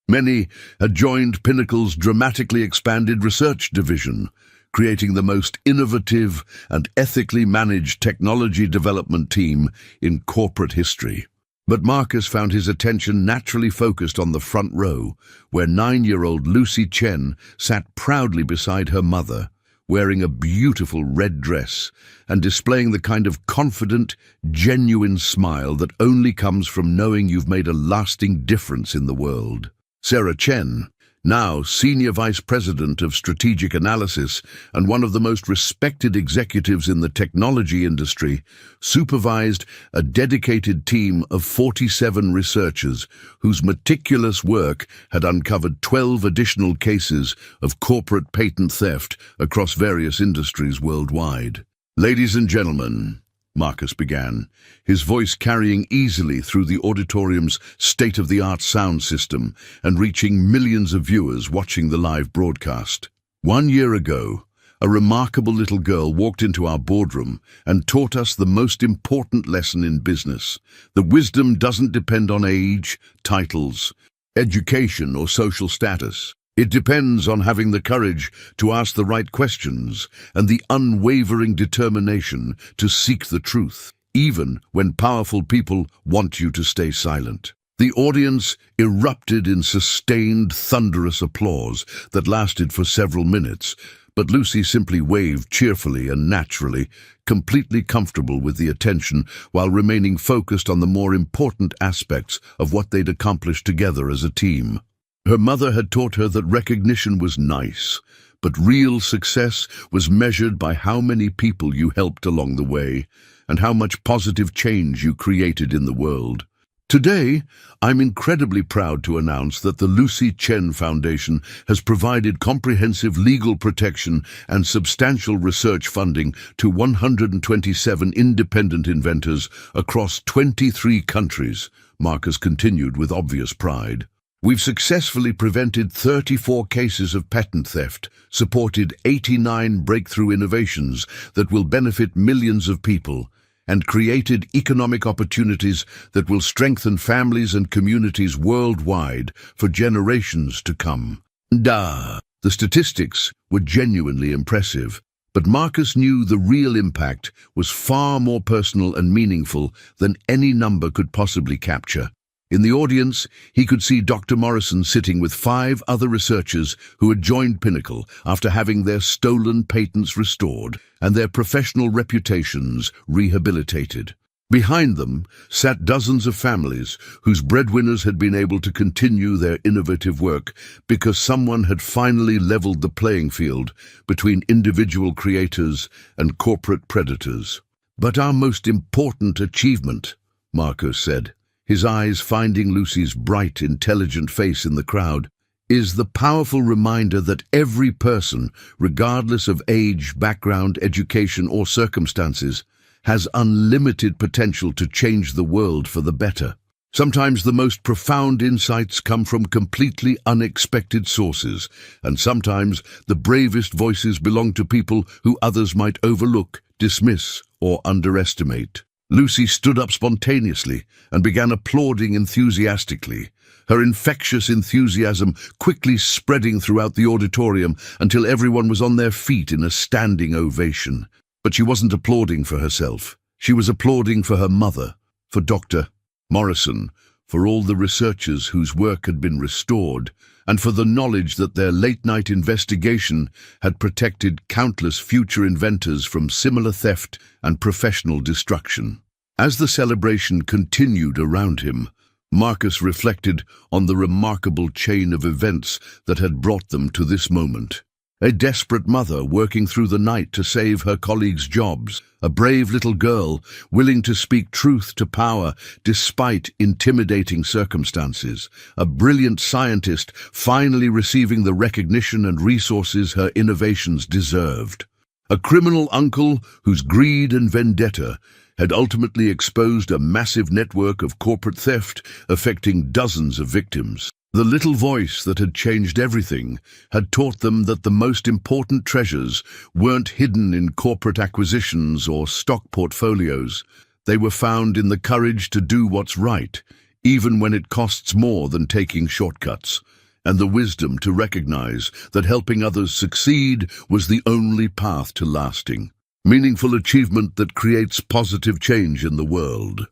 Many had joined Pinnacle's dramatically expanded research division, creating the most innovative and ethically managed technology development team in corporate history. But Marcus found his attention naturally focused on the front row, where 9-year-old Lucy Chen sat proudly beside her mother, wearing a beautiful red dress and displaying the kind of confident, genuine smile that only comes from knowing you've made a lasting difference in the world. Sarah Chen, now Senior Vice President of Strategic Analysis and one of the most respected executives in the technology industry, supervised a dedicated team of 47 researchers whose meticulous work had uncovered 12 additional cases of corporate patent theft across various industries worldwide. "Ladies and gentlemen," Marcus began, his voice carrying easily through the auditorium's state-of-the-art sound system and reaching millions of viewers watching the live broadcast. "1 year ago, a remarkable little girl walked into our boardroom and taught us the most important lesson in business. That wisdom doesn't depend on age, titles, education, or social status. It depends on having the courage to ask the right questions and the unwavering determination to seek the truth, even when powerful people want you to stay silent." The audience erupted in sustained, thunderous applause that lasted for several minutes, but Lucy simply waved cheerfully and naturally, completely comfortable with the attention while remaining focused on the more important aspects of what they'd accomplished together as a team. Her mother had taught her that recognition was nice, but real success was measured by how many people you helped along the way and how much positive change you created in the world. Today, I'm incredibly proud to announce that the Lucy Chen Foundation has provided comprehensive legal protection and substantial research funding to 127 independent inventors across 23 countries, Marcus continued with obvious pride. "We've successfully prevented 34 cases of patent theft, supported 89 breakthrough innovations that will benefit millions of people, and created economic opportunities that will strengthen families and communities worldwide for generations to come. The statistics were genuinely impressive, but Marcus knew the real impact was far more personal and meaningful than any number could possibly capture. In the audience, he could see Dr. Morrison sitting with 5 other researchers who had joined Pinnacle after having their stolen patents restored and their professional reputations rehabilitated. Behind them sat dozens of families whose breadwinners had been able to continue their innovative work because someone had finally leveled the playing field between individual creators and corporate predators. "But our most important achievement," Marcus said, his eyes finding Lucy's bright, intelligent face in the crowd, "is the powerful reminder that every person, regardless of age, background, education, or circumstances, has unlimited potential to change the world for the better. Sometimes the most profound insights come from completely unexpected sources, and sometimes the bravest voices belong to people who others might overlook, dismiss, or underestimate." Lucy stood up spontaneously and began applauding enthusiastically, her infectious enthusiasm quickly spreading throughout the auditorium until everyone was on their feet in a standing ovation. But she wasn't applauding for herself. She was applauding for her mother, for Dr. Morrison, for all the researchers whose work had been restored, and for the knowledge that their late-night investigation had protected countless future inventors from similar theft and professional destruction. As the celebration continued around him, Marcus reflected on the remarkable chain of events that had brought them to this moment. A desperate mother working through the night to save her colleagues' jobs, a brave little girl willing to speak truth to power despite intimidating circumstances, a brilliant scientist finally receiving the recognition and resources her innovations deserved, a criminal uncle whose greed and vendetta had ultimately exposed a massive network of corporate theft affecting dozens of victims. The little voice that had changed everything had taught them that the most important treasures weren't hidden in corporate acquisitions or stock portfolios. They were found in the courage to do what's right, even when it costs more than taking shortcuts, and the wisdom to recognize that helping others succeed was the only path to lasting, meaningful achievement that creates positive change in the world.